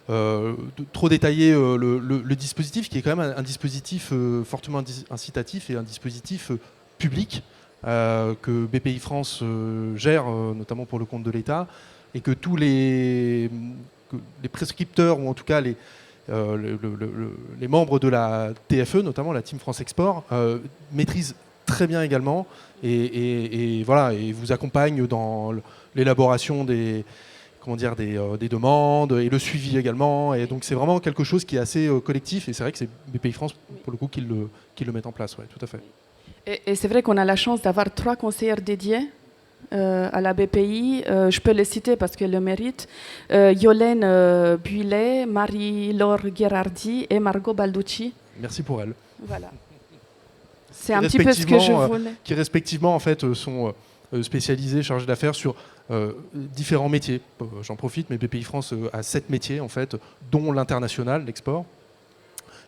trop détailler le dispositif, qui est quand même un dispositif fortement incitatif et un dispositif public que BPI France gère, notamment pour le compte de l'État, et que tous les prescripteurs, ou en tout cas les membres de la TFE, notamment la Team France Export, maîtrisent très bien également et voilà, et vous accompagnent dans l'élaboration des demandes et le suivi également. Et donc c'est vraiment quelque chose qui est assez collectif, et c'est vrai que c'est BPI France pour le coup qui le met en place. Ouais, tout à fait. Et c'est vrai qu'on a la chance d'avoir 3 conseillères dédiées à la BPI. Je peux les citer parce qu'elles le méritent. Yolène Builet, Marie-Laure Gherardi et Margot Balducci. Merci pour elles. Voilà. C'est un petit peu ce que je voulais. Qui respectivement en fait sont spécialisés, chargés d'affaires sur différents métiers. J'en profite, mais BPI France a 7 métiers en fait, dont l'international, l'export.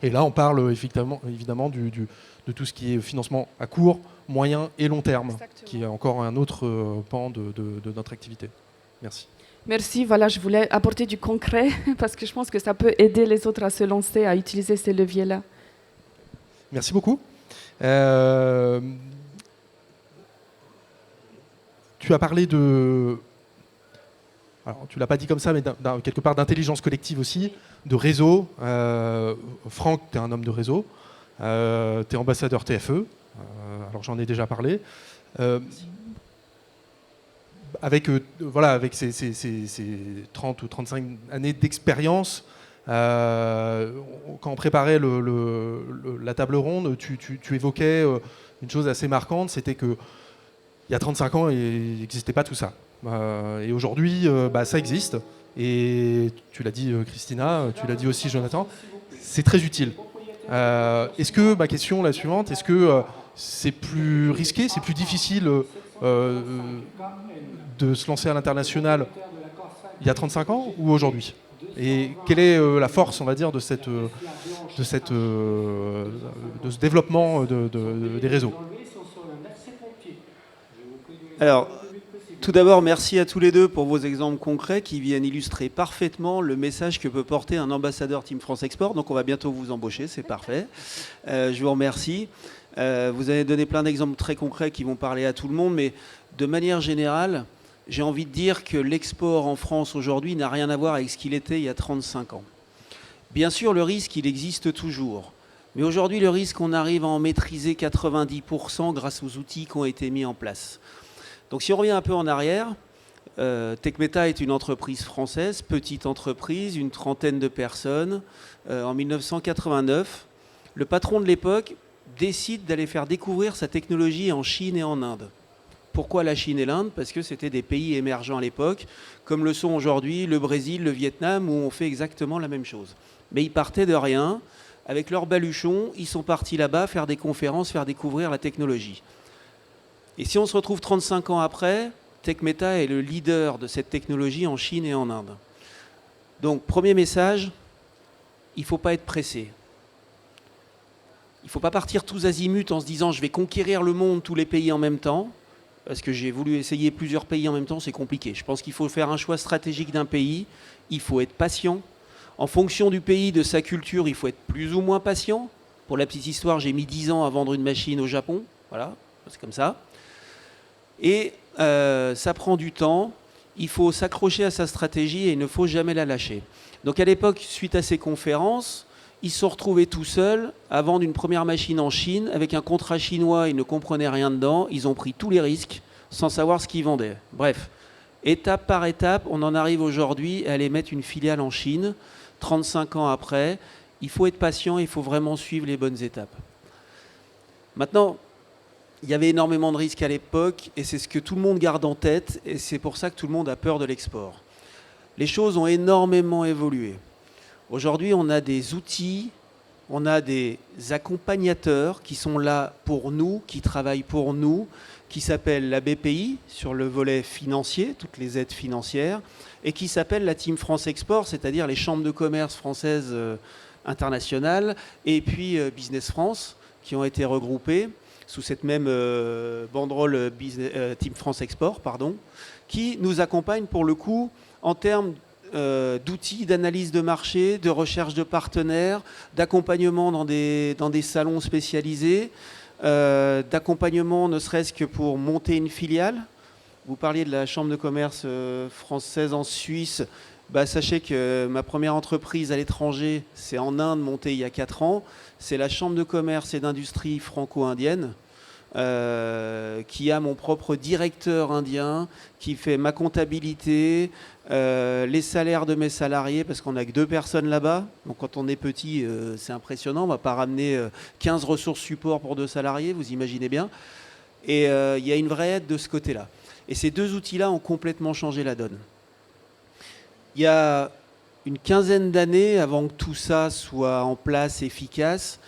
Et là, on parle évidemment de tout ce qui est financement à court, moyen et long terme, exactement, qui est encore un autre pan de notre activité. Merci. Merci. Voilà, je voulais apporter du concret parce que je pense que ça peut aider les autres à se lancer, à utiliser ces leviers-là. Merci beaucoup. Tu as parlé de... Alors, tu ne l'as pas dit comme ça, mais quelque part d'intelligence collective aussi, de réseau. Franck, tu es un homme de réseau. Tu es ambassadeur TFE. Alors, j'en ai déjà parlé. Avec ces 30 ou 35 années d'expérience, quand on préparait la table ronde, tu évoquais une chose assez marquante, c'était qu'il y a 35 ans, il n'existait pas tout ça. Et aujourd'hui, ça existe. Et tu l'as dit, Christina, tu l'as dit aussi, Jonathan, c'est très utile. Est-ce que, ma question la suivante, est-ce que c'est plus risqué, c'est plus difficile de se lancer à l'international il y a 35 ans ou aujourd'hui? Et quelle est la force, on va dire, de ce développement des réseaux? Alors, tout d'abord, merci à tous les deux pour vos exemples concrets qui viennent illustrer parfaitement le message que peut porter un ambassadeur Team France Export. Donc, on va bientôt vous embaucher, c'est parfait. Je vous remercie. Vous avez donné plein d'exemples très concrets qui vont parler à tout le monde, mais de manière générale, j'ai envie de dire que l'export en France aujourd'hui n'a rien à voir avec ce qu'il était il y a 35 ans. Bien sûr, le risque, il existe toujours. Mais aujourd'hui, le risque, on arrive à en maîtriser 90% grâce aux outils qui ont été mis en place. Donc si on revient un peu en arrière, TechMeta est une entreprise française, petite entreprise, une trentaine de personnes. En 1989, le patron de l'époque décide d'aller faire découvrir sa technologie en Chine et en Inde. Pourquoi la Chine et l'Inde? Parce que c'était des pays émergents à l'époque, comme le sont aujourd'hui le Brésil, le Vietnam, où on fait exactement la même chose. Mais ils partaient de rien. Avec leur baluchon, ils sont partis là-bas faire des conférences, faire découvrir la technologie. Et si on se retrouve 35 ans après, TechMeta est le leader de cette technologie en Chine et en Inde. Donc, premier message, il ne faut pas être pressé. Il ne faut pas partir tous azimuts en se disant « je vais conquérir le monde, tous les pays en même temps », parce que j'ai voulu essayer plusieurs pays en même temps, c'est compliqué. Je pense qu'il faut faire un choix stratégique d'un pays, il faut être patient. En fonction du pays, de sa culture, il faut être plus ou moins patient. Pour la petite histoire, j'ai mis 10 ans à vendre une machine au Japon, voilà, c'est comme ça. Et ça prend du temps, il faut s'accrocher à sa stratégie et il ne faut jamais la lâcher. Donc à l'époque, suite à ces conférences, ils se sont retrouvés tout seuls à vendre une première machine en Chine avec un contrat chinois, ils ne comprenaient rien dedans, ils ont pris tous les risques sans savoir ce qu'ils vendaient. Bref, étape par étape, on en arrive aujourd'hui à aller mettre une filiale en Chine, 35 ans après. Il faut être patient, il faut vraiment suivre les bonnes étapes. Maintenant, il y avait énormément de risques à l'époque et c'est ce que tout le monde garde en tête et c'est pour ça que tout le monde a peur de l'export. Les choses ont énormément évolué. Aujourd'hui, on a des outils, on a des accompagnateurs qui sont là pour nous, qui travaillent pour nous, qui s'appellent la BPI sur le volet financier, toutes les aides financières, et qui s'appelle la Team France Export, c'est-à-dire les chambres de commerce françaises internationales et puis Business France qui ont été regroupées sous cette même banderole Team France Export, qui nous accompagne pour le coup en termes d'outils, d'analyse de marché, de recherche de partenaires, d'accompagnement dans des salons spécialisés, d'accompagnement ne serait-ce que pour monter une filiale. Vous parliez de la chambre de commerce française en Suisse. Sachez que ma première entreprise à l'étranger, c'est en Inde, montée il y a 4 ans. C'est la chambre de commerce et d'industrie franco-indienne qui a mon propre directeur indien, qui fait ma comptabilité, les salaires de mes salariés, parce qu'on n'a que 2 personnes là-bas. Donc quand on est petit, c'est impressionnant. On ne va pas ramener 15 ressources support pour 2 salariés, vous imaginez bien. Et il y a une vraie aide de ce côté-là. Et ces 2 outils-là ont complètement changé la donne. Il y a une quinzaine d'années, avant que tout ça soit en place, efficace,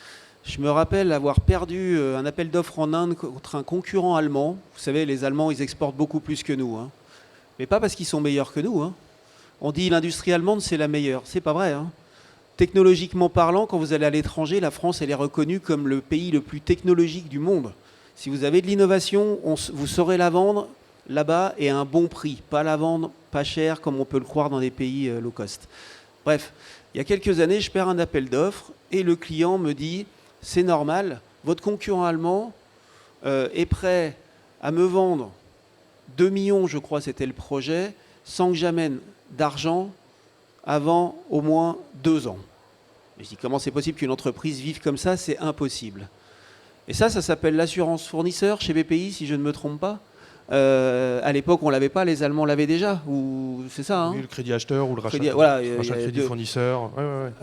je me rappelle avoir perdu un appel d'offres en Inde contre un concurrent allemand. Vous savez, les Allemands, ils exportent beaucoup plus que nous. Hein. Mais pas parce qu'ils sont meilleurs que nous. Hein. On dit l'industrie allemande, c'est la meilleure. C'est pas vrai. Hein. Technologiquement parlant, quand vous allez à l'étranger, la France, elle est reconnue comme le pays le plus technologique du monde. Si vous avez de l'innovation, vous saurez la vendre là-bas et à un bon prix. Pas la vendre pas cher comme on peut le croire dans des pays low cost. Bref, il y a quelques années, je perds un appel d'offres et le client me dit « c'est normal, votre concurrent allemand est prêt à me vendre 2 millions, je crois c'était le projet, sans que j'amène d'argent avant au moins 2 ans. » Je dis « comment c'est possible qu'une entreprise vive comme ça? C'est impossible. » Et ça s'appelle l'assurance fournisseur chez BPI, si je ne me trompe pas. À l'époque, on ne l'avait pas, les Allemands l'avaient déjà, ou c'est ça hein? Oui, le crédit acheteur ou le rachat, crédit fournisseur,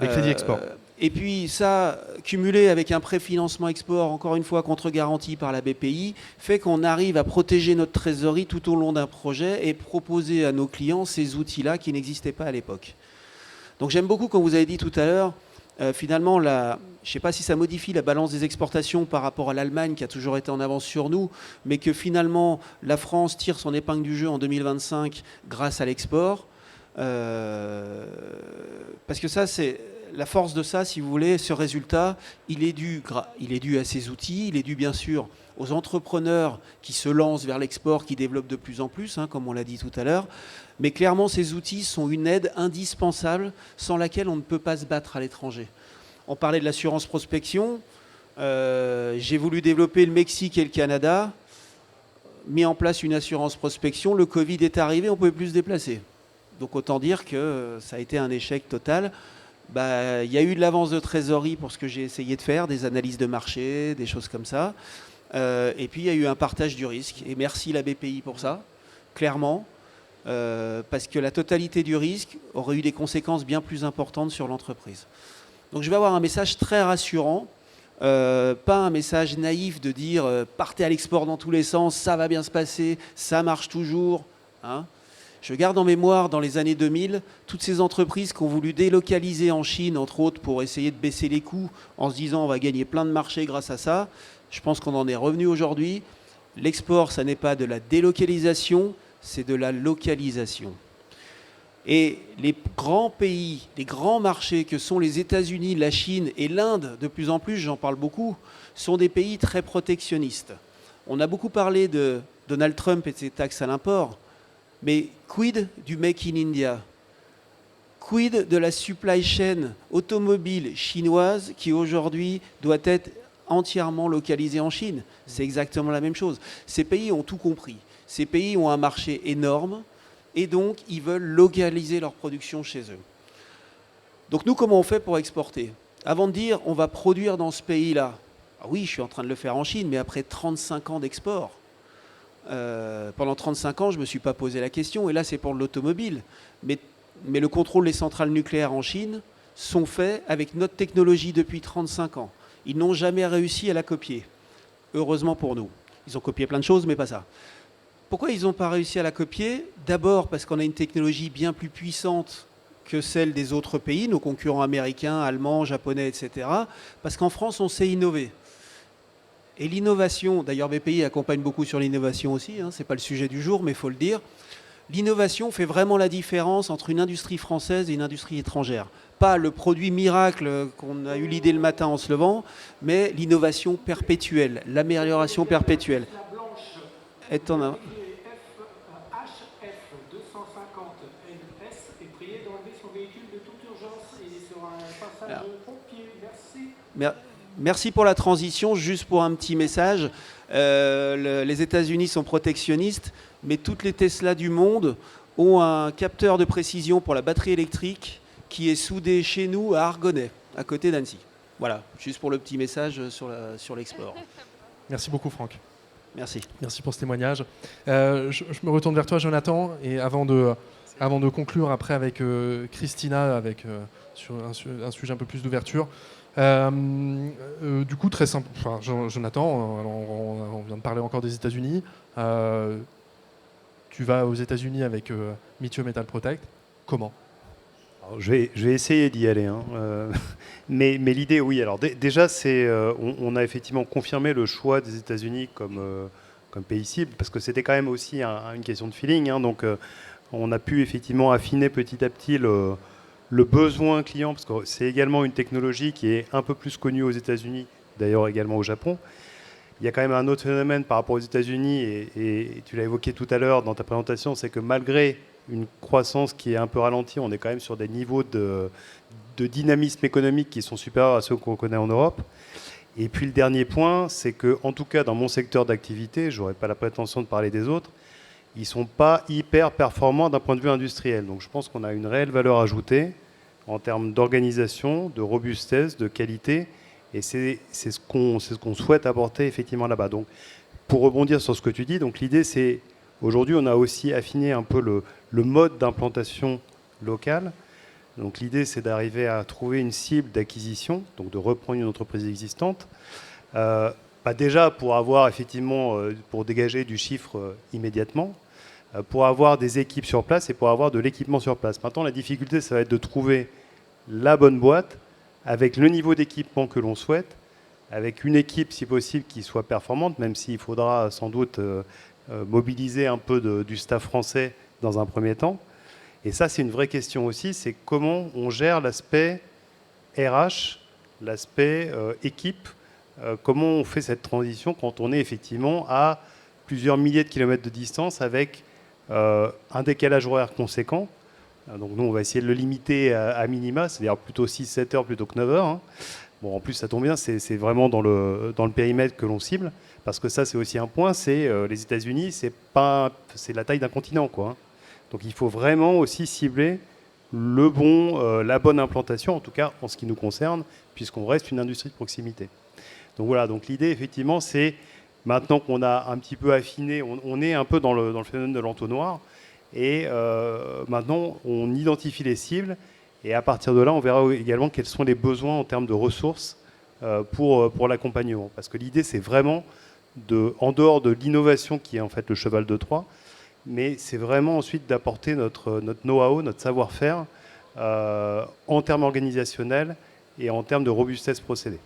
les crédits export. Et puis ça, cumulé avec un préfinancement export, encore une fois contre-garanti par la BPI, fait qu'on arrive à protéger notre trésorerie tout au long d'un projet et proposer à nos clients ces outils-là qui n'existaient pas à l'époque. Donc j'aime beaucoup quand vous avez dit tout à l'heure, finalement, je ne sais pas si ça modifie la balance des exportations par rapport à l'Allemagne qui a toujours été en avance sur nous, mais que finalement la France tire son épingle du jeu en 2025 grâce à l'export. Parce que ça, c'est la force de ça, si vous voulez, ce résultat, il est dû à ces outils, il est dû bien sûr aux entrepreneurs qui se lancent vers l'export, qui développent de plus en plus, comme on l'a dit tout à l'heure. Mais clairement, ces outils sont une aide indispensable sans laquelle on ne peut pas se battre à l'étranger. On parlait de l'assurance prospection. J'ai voulu développer le Mexique et le Canada, mis en place une assurance prospection. Le Covid est arrivé, on ne pouvait plus se déplacer. Donc autant dire que ça a été un échec total. Il y a eu de l'avance de trésorerie pour ce que j'ai essayé de faire, des analyses de marché, des choses comme ça. Et puis il y a eu un partage du risque. Et merci la BPI pour ça, clairement. Parce que la totalité du risque aurait eu des conséquences bien plus importantes sur l'entreprise. Donc je vais avoir un message très rassurant, pas un message naïf de dire partez à l'export dans tous les sens, ça va bien se passer, ça marche toujours. Je garde en mémoire dans les années 2000 toutes ces entreprises qui ont voulu délocaliser en Chine, entre autres pour essayer de baisser les coûts en se disant on va gagner plein de marchés grâce à ça. Je pense qu'on en est revenu aujourd'hui. L'export, ça n'est pas de la délocalisation, c'est de la localisation. Et les grands pays, les grands marchés que sont les États-Unis, la Chine et l'Inde, de plus en plus, j'en parle beaucoup, sont des pays très protectionnistes. On a beaucoup parlé de Donald Trump et de ses taxes à l'import, mais quid du Make in India? Quid de la supply chain automobile chinoise qui aujourd'hui doit être entièrement localisée en Chine? C'est exactement la même chose. Ces pays ont tout compris. Ces pays ont un marché énorme et donc ils veulent localiser leur production chez eux. Donc nous, comment on fait pour exporter? Avant de dire on va produire dans ce pays-là, oui, je suis en train de le faire en Chine, mais après 35 ans d'export, pendant 35 ans, je ne me suis pas posé la question, et là c'est pour l'automobile. Mais le contrôle des centrales nucléaires en Chine sont faits avec notre technologie depuis 35 ans. Ils n'ont jamais réussi à la copier. Heureusement pour nous. Ils ont copié plein de choses, mais pas ça. Pourquoi ils n'ont pas réussi à la copier? D'abord parce qu'on a une technologie bien plus puissante que celle des autres pays, nos concurrents américains, allemands, japonais, etc. Parce qu'en France, on sait innover. Et l'innovation, d'ailleurs BPI accompagne beaucoup sur l'innovation aussi, ce n'est pas le sujet du jour, mais il faut le dire. L'innovation fait vraiment la différence entre une industrie française et une industrie étrangère. Pas le produit miracle qu'on a eu l'idée le matin en se levant, mais l'innovation perpétuelle, l'amélioration perpétuelle. Est en avant. Merci pour la transition. Juste pour un petit message, les États-Unis sont protectionnistes, mais toutes les Tesla du monde ont un capteur de précision pour la batterie électrique qui est soudé chez nous à Argonay, à côté d'Annecy. Voilà, juste pour le petit message sur l'export. Merci beaucoup Franck. Merci. Merci pour ce témoignage. Je me retourne vers toi Jonathan, et avant de conclure après avec Christina, sur un sujet un peu plus d'ouverture. Du coup, très simple. Enfin, Jonathan, on vient de parler encore des États-Unis. Tu vas aux États-Unis avec Mitio Metal Protect. Comment? Alors, je vais essayer d'y aller. Mais l'idée, oui. Alors déjà, on a effectivement confirmé le choix des États-Unis comme pays cible, parce que c'était quand même aussi une question de feeling. Donc, on a pu effectivement affiner petit à petit le besoin client, parce que c'est également une technologie qui est un peu plus connue aux États-Unis, d'ailleurs également au Japon. Il y a quand même un autre phénomène par rapport aux États-Unis, et tu l'as évoqué tout à l'heure dans ta présentation, c'est que malgré une croissance qui est un peu ralentie, on est quand même sur des niveaux de dynamisme économique qui sont supérieurs à ceux qu'on connaît en Europe. Et puis le dernier point, c'est que, en tout cas dans mon secteur d'activité, je n'aurais pas la prétention de parler des autres, ils ne sont pas hyper performants d'un point de vue industriel. Donc je pense qu'on a une réelle valeur ajoutée en termes d'organisation, de robustesse, de qualité, et c'est ce qu'on souhaite apporter effectivement là-bas. Donc pour rebondir sur ce que tu dis, donc l'idée c'est, aujourd'hui on a aussi affiné un peu le mode d'implantation locale. Donc l'idée c'est d'arriver à trouver une cible d'acquisition, donc de reprendre une entreprise existante, déjà pour avoir effectivement, pour dégager du chiffre immédiatement, pour avoir des équipes sur place et pour avoir de l'équipement sur place. Maintenant, la difficulté, ça va être de trouver la bonne boîte avec le niveau d'équipement que l'on souhaite, avec une équipe, si possible, qui soit performante, même s'il faudra sans doute mobiliser un peu du staff français dans un premier temps. Et ça, c'est une vraie question aussi, c'est comment on gère l'aspect RH, l'aspect équipe, comment on fait cette transition quand on est effectivement à plusieurs milliers de kilomètres de distance avec un décalage horaire conséquent. Donc nous, on va essayer de le limiter à minima, c'est-à-dire plutôt 6-7 heures plutôt que 9 heures. Hein. Bon, en plus, ça tombe bien, c'est vraiment dans le périmètre que l'on cible, parce que ça, c'est aussi un point, c'est les États-Unis, c'est la taille d'un continent, quoi. Hein. Donc il faut vraiment aussi cibler la bonne implantation, en tout cas en ce qui nous concerne, puisqu'on reste une industrie de proximité. Donc voilà, donc l'idée, effectivement, c'est, maintenant qu'on a un petit peu affiné, on est un peu dans le phénomène de l'entonnoir, et maintenant, on identifie les cibles, et à partir de là, on verra également quels sont les besoins en termes de ressources pour l'accompagnement. Parce que l'idée, c'est vraiment, en dehors de l'innovation qui est en fait le cheval de Troie, mais c'est vraiment ensuite d'apporter notre know-how, notre savoir-faire en termes organisationnels et en termes de robustesse procédé.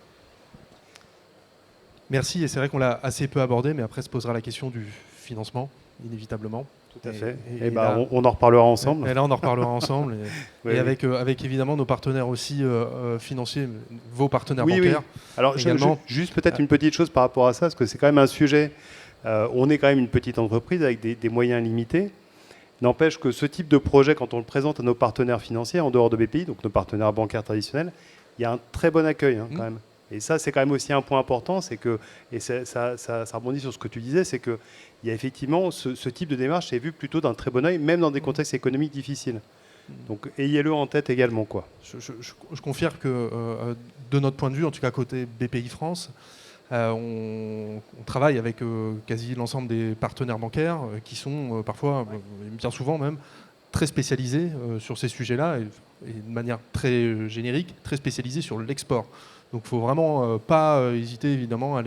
Merci, et c'est vrai qu'on l'a assez peu abordé, mais après se posera la question du financement, inévitablement. Tout à fait. Et là, on en reparlera ensemble. Et là, on en reparlera ensemble. Oui, et avec évidemment nos partenaires aussi financiers, vos partenaires oui, bancaires. Oui. Alors, juste peut-être une petite chose par rapport à ça, parce que c'est quand même un sujet. On est quand même une petite entreprise avec des moyens limités. N'empêche que ce type de projet, quand on le présente à nos partenaires financiers, en dehors de BPI, donc nos partenaires bancaires traditionnels, il y a un très bon accueil quand même. Et ça, c'est quand même aussi un point important, c'est que, et ça rebondit sur ce que tu disais, c'est qu'il y a effectivement ce type de démarche est vu plutôt d'un très bon œil, même dans des contextes économiques difficiles. Donc ayez-le en tête également, quoi. Je confirme que de notre point de vue, en tout cas côté BPI France, on travaille avec quasi l'ensemble des partenaires bancaires qui sont parfois, bien souvent même, très spécialisés sur ces sujets-là et de manière très générique, très spécialisés sur l'export. Donc il ne faut vraiment pas hésiter évidemment à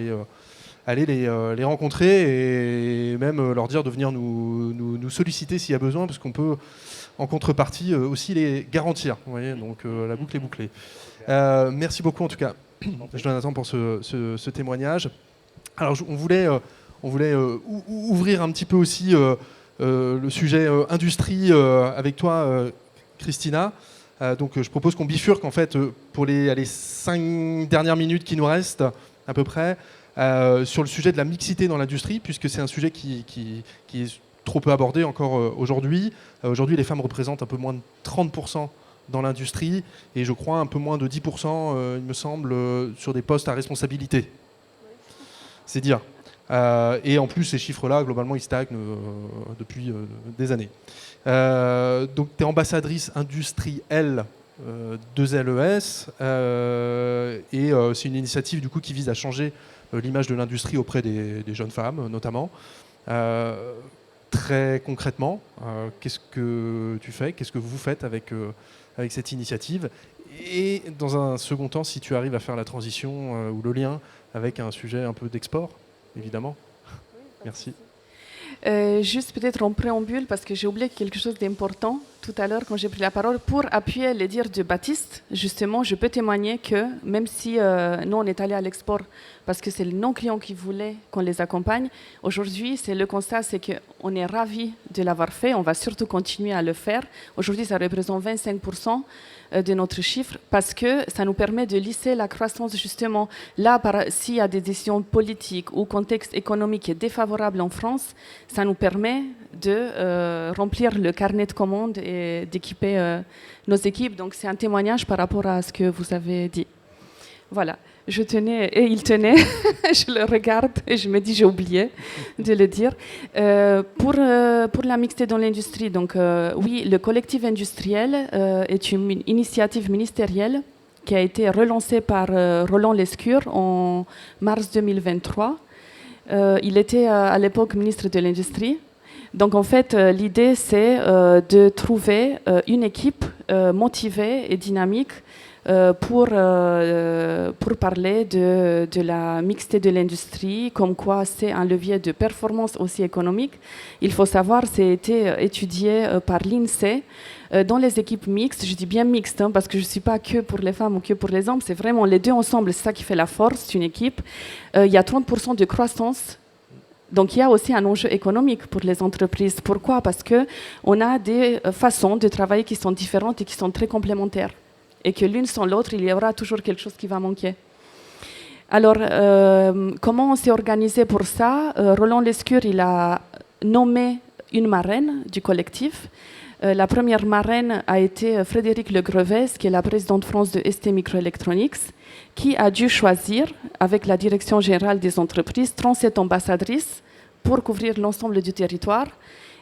aller les rencontrer et même leur dire de venir nous solliciter s'il y a besoin, parce qu'on peut en contrepartie aussi les garantir. Vous voyez, donc la boucle est bouclée. Merci beaucoup en tout cas, Jonathan, pour ce témoignage. Alors on voulait ouvrir un petit peu aussi le sujet industrie avec toi, Christina. Donc je propose qu'on bifurque en fait pour les 5 dernières minutes qui nous restent à peu près sur le sujet de la mixité dans l'industrie, puisque c'est un sujet qui est trop peu abordé encore aujourd'hui. Aujourd'hui, les femmes représentent un peu moins de 30% dans l'industrie et je crois un peu moins de 10%, il me semble, sur des postes à responsabilité. C'est dire. Et en plus, ces chiffres-là, globalement, ils stagnent depuis des années. Donc, tu es ambassadrice industrielle de LES et c'est une initiative du coup, qui vise à changer l'image de l'industrie auprès des jeunes femmes, notamment. Très concrètement, qu'est-ce que tu fais? Qu'est-ce que vous faites avec cette initiative? Et dans un second temps, si tu arrives à faire la transition ou le lien avec un sujet un peu d'export, évidemment. Merci. Juste peut-être en préambule, parce que j'ai oublié quelque chose d'important tout à l'heure quand j'ai pris la parole, pour appuyer les dires de Baptiste, justement, je peux témoigner que même si nous, on est allé à l'export parce que c'est nos clients qui voulaient qu'on les accompagne, aujourd'hui, le constat, c'est qu'on est ravis de l'avoir fait, on va surtout continuer à le faire. Aujourd'hui, ça représente 25% de notre chiffre parce que ça nous permet de lisser la croissance, justement. Là, s'il y a des décisions politiques ou contexte économique qui est défavorable en France, ça nous permet de remplir le carnet de commandes et d'équiper nos équipes. Donc, c'est un témoignage par rapport à ce que vous avez dit. Voilà, je tenais, et il tenait, je le regarde et je me dis, j'ai oublié de le dire. Pour la mixité dans l'industrie, donc oui, le collectif industriel est une initiative ministérielle qui a été relancée par Roland Lescure en mars 2023. Il était à l'époque ministre de l'Industrie. Donc en fait, l'idée, c'est de trouver une équipe motivée et dynamique pour parler de la mixité de l'industrie, comme quoi c'est un levier de performance aussi économique. Il faut savoir, c'est été étudié par l'INSEE. Dans les équipes mixtes, je dis bien mixtes, hein, parce que je ne suis pas que pour les femmes ou que pour les hommes, c'est vraiment les deux ensemble, c'est ça qui fait la force d'une équipe. Il y a 30% de croissance. Donc il y a aussi un enjeu économique pour les entreprises. Pourquoi? Parce qu'on a des façons de travailler qui sont différentes et qui sont très complémentaires. Et que l'une sans l'autre, il y aura toujours quelque chose qui va manquer. Alors, comment on s'est organisé pour ça? Roland Lescure, il a nommé une marraine du collectif. La première marraine a été Frédérique Le Greves, qui est la présidente France de ST Microelectronics, qui a dû choisir, avec la Direction générale des entreprises, 37 ambassadrices pour couvrir l'ensemble du territoire.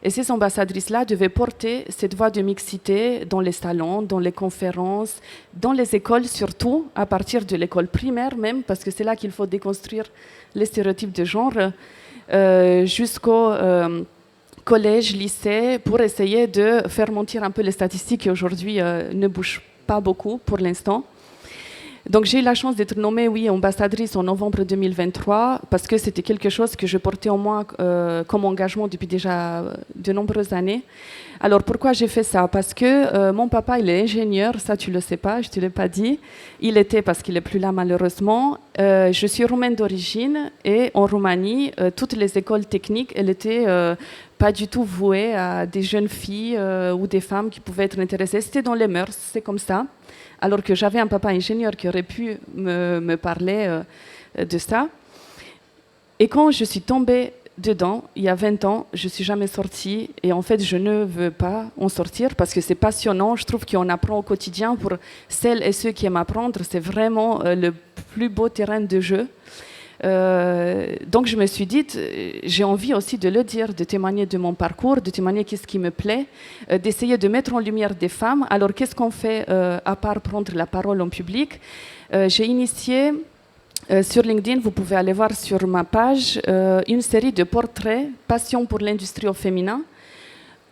Et ces ambassadrices-là devaient porter cette voie de mixité dans les salons, dans les conférences, dans les écoles surtout, à partir de l'école primaire même, parce que c'est là qu'il faut déconstruire les stéréotypes de genre, jusqu'au collège, lycée, pour essayer de faire mentir un peu les statistiques qui aujourd'hui ne bougent pas beaucoup pour l'instant. Donc j'ai eu la chance d'être nommée, oui, ambassadrice en novembre 2023 parce que c'était quelque chose que je portais en moi comme engagement depuis déjà de nombreuses années. Alors pourquoi j'ai fait ça? Parce que mon papa, il est ingénieur, ça tu le sais pas, je te l'ai pas dit. Il était, parce qu'il est plus là malheureusement. Je suis roumaine d'origine et en Roumanie, toutes les écoles techniques, elles étaient pas du tout vouées à des jeunes filles ou des femmes qui pouvaient être intéressées. C'était dans les mœurs, c'est comme ça. Alors que j'avais un papa ingénieur qui aurait pu me parler de ça. Et quand je suis tombée dedans, il y a 20 ans, je ne suis jamais sortie. Et en fait, je ne veux pas en sortir parce que c'est passionnant. Je trouve qu'on apprend au quotidien. Pour celles et ceux qui aiment apprendre, c'est vraiment le plus beau terrain de jeu. Donc je me suis dit, j'ai envie aussi de le dire, de témoigner de mon parcours, de témoigner qu'est-ce qui me plaît, d'essayer de mettre en lumière des femmes. Alors qu'est-ce qu'on fait à part prendre la parole en public? J'ai initié sur LinkedIn, vous pouvez aller voir sur ma page, une série de portraits passion pour l'industrie au féminin,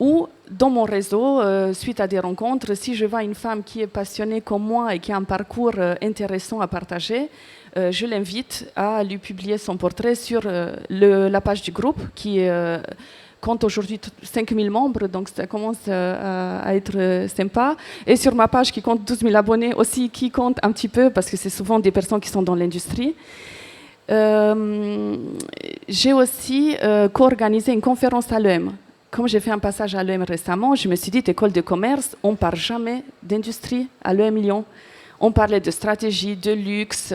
où dans mon réseau, suite à des rencontres, si je vois une femme qui est passionnée comme moi et qui a un parcours intéressant à partager, je l'invite à lui publier son portrait sur la page du groupe qui compte aujourd'hui 5000 membres, donc ça commence à être sympa. Et sur ma page qui compte 12 000 abonnés aussi, qui compte un petit peu parce que c'est souvent des personnes qui sont dans l'industrie. J'ai aussi co-organisé une conférence à l'EM. Comme j'ai fait un passage à l'EM récemment, je me suis dit, école de commerce, on ne parle jamais d'industrie à l'EM Lyon. On parlait de stratégie, de luxe,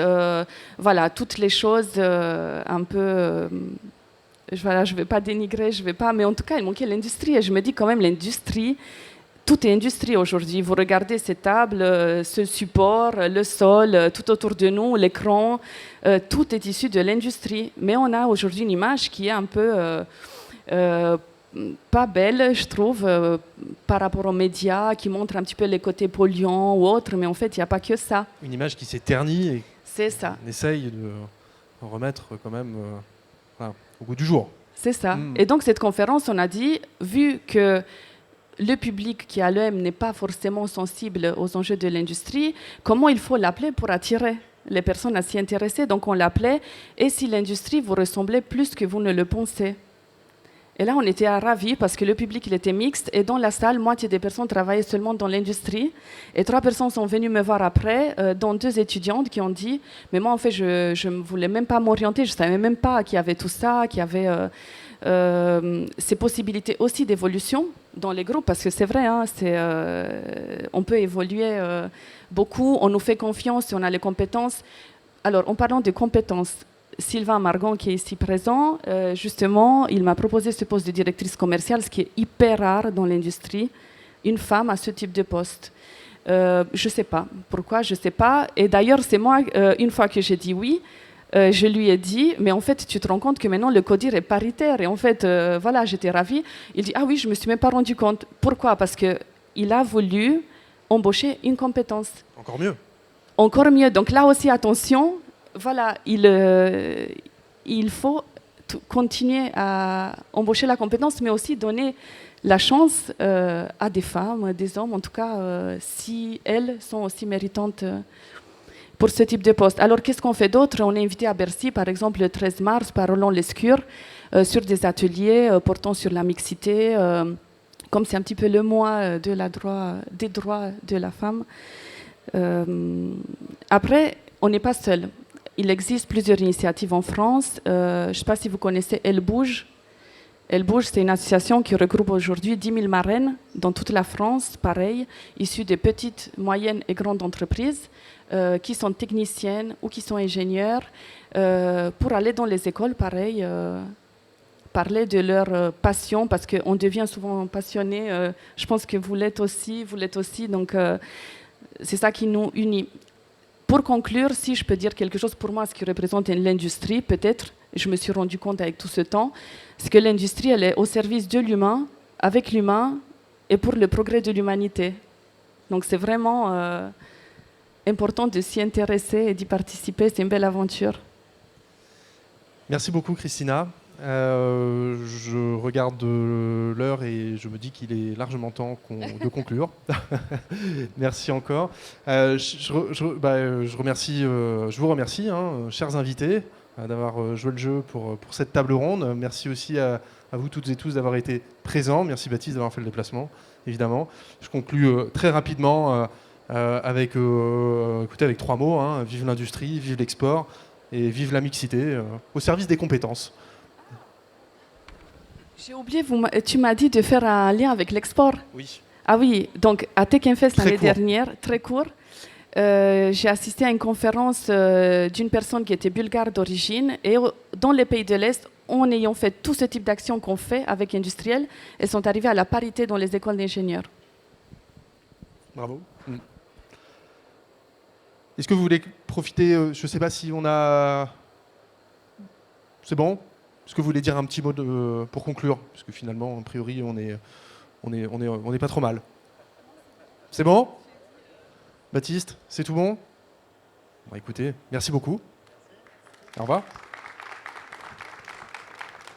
voilà, toutes les choses un peu... voilà, je ne vais pas dénigrer, mais en tout cas, il manquait l'industrie. Et je me dis quand même, l'industrie, tout est industrie aujourd'hui. Vous regardez ces tables, ce support, le sol, tout autour de nous, l'écran, tout est issu de l'industrie. Mais on a aujourd'hui une image qui est un peu... pas belle, je trouve, par rapport aux médias, qui montrent un petit peu les côtés polluants ou autres, mais en fait, il n'y a pas que ça. Une image qui s'est ternie et c'est ça. On essaye de remettre quand même au goût du jour. C'est ça. Et donc, cette conférence, on a dit, vu que le public qui est à l'EM n'est pas forcément sensible aux enjeux de l'industrie, comment il faut l'appeler pour attirer les personnes à s'y intéresser? Donc, on l'appelait « Et si l'industrie vous ressemblait plus que vous ne le pensez ?» Et là, on était ravis parce que le public, il était mixte. Et dans la salle, moitié des personnes travaillaient seulement dans l'industrie. Et 3 personnes sont venues me voir après, dont 2 étudiantes qui ont dit « Mais moi, en fait, je ne voulais même pas m'orienter. Je ne savais même pas qu'il y avait tout ça, qu'il y avait ces possibilités aussi d'évolution dans les groupes. » Parce que c'est vrai, hein, on peut évoluer beaucoup. On nous fait confiance et on a les compétences. Alors, en parlant de compétences, Sylvain Margon, qui est ici présent, justement, il m'a proposé ce poste de directrice commerciale, ce qui est hyper rare dans l'industrie, une femme à ce type de poste. Je ne sais pas. Pourquoi? Je ne sais pas. Et d'ailleurs, c'est moi, une fois que j'ai dit oui, je lui ai dit, mais en fait, tu te rends compte que maintenant, le CODIR est paritaire. Et en fait, voilà, j'étais ravie. Il dit, ah oui, je ne me suis même pas rendu compte. Pourquoi? Parce qu'il a voulu embaucher une compétence. Encore mieux. Encore mieux. Donc là aussi, attention. Voilà, il faut continuer à embaucher la compétence, mais aussi donner la chance à des femmes, des hommes, en tout cas, si elles sont aussi méritantes pour ce type de poste. Alors, qu'est-ce qu'on fait d'autre? On est invité à Bercy, par exemple, le 13 mars, par Roland Lescure, sur des ateliers portant sur la mixité, comme c'est un petit peu le mois des droits de la femme. Après, on n'est pas seul. Il existe plusieurs initiatives en France. Je ne sais pas si vous connaissez Elle Bouge. Elle Bouge, c'est une association qui regroupe aujourd'hui 10 000 marraines dans toute la France, pareil, issues de petites, moyennes et grandes entreprises qui sont techniciennes ou qui sont ingénieurs pour aller dans les écoles, pareil, parler de leur passion, parce qu'on devient souvent passionné. Je pense que vous l'êtes aussi, donc c'est ça qui nous unit. Pour conclure, si je peux dire quelque chose pour moi, ce qui représente l'industrie, peut-être, je me suis rendu compte avec tout ce temps, c'est que l'industrie, elle est au service de l'humain, avec l'humain et pour le progrès de l'humanité. Donc c'est vraiment important de s'y intéresser et d'y participer. C'est une belle aventure. Merci beaucoup, Christina. Je regarde l'heure et je me dis qu'il est largement temps de conclure. Merci encore. Je vous remercie, chers invités, d'avoir joué le jeu pour cette table ronde. Merci aussi à vous toutes et tous d'avoir été présents. Merci Baptiste d'avoir fait le déplacement, évidemment. Je conclus très rapidement avec 3 mots. Vive l'industrie, vive l'export et vive la mixité au service des compétences. J'ai oublié, tu m'as dit de faire un lien avec l'export. Oui. Ah oui, donc à Techinfest l'année dernière, très court, j'ai assisté à une conférence d'une personne qui était bulgare d'origine et dans les pays de l'Est, en ayant fait tout ce type d'actions qu'on fait avec industriels, elles sont arrivées à la parité dans les écoles d'ingénieurs. Bravo. Est-ce que vous voulez profiter, je ne sais pas si on a... C'est bon ? Est-ce que vous voulez dire un petit mot pour conclure? Parce que finalement, a priori, on est pas trop mal. C'est bon? Baptiste, c'est tout bon? Écoutez, merci beaucoup. Au revoir.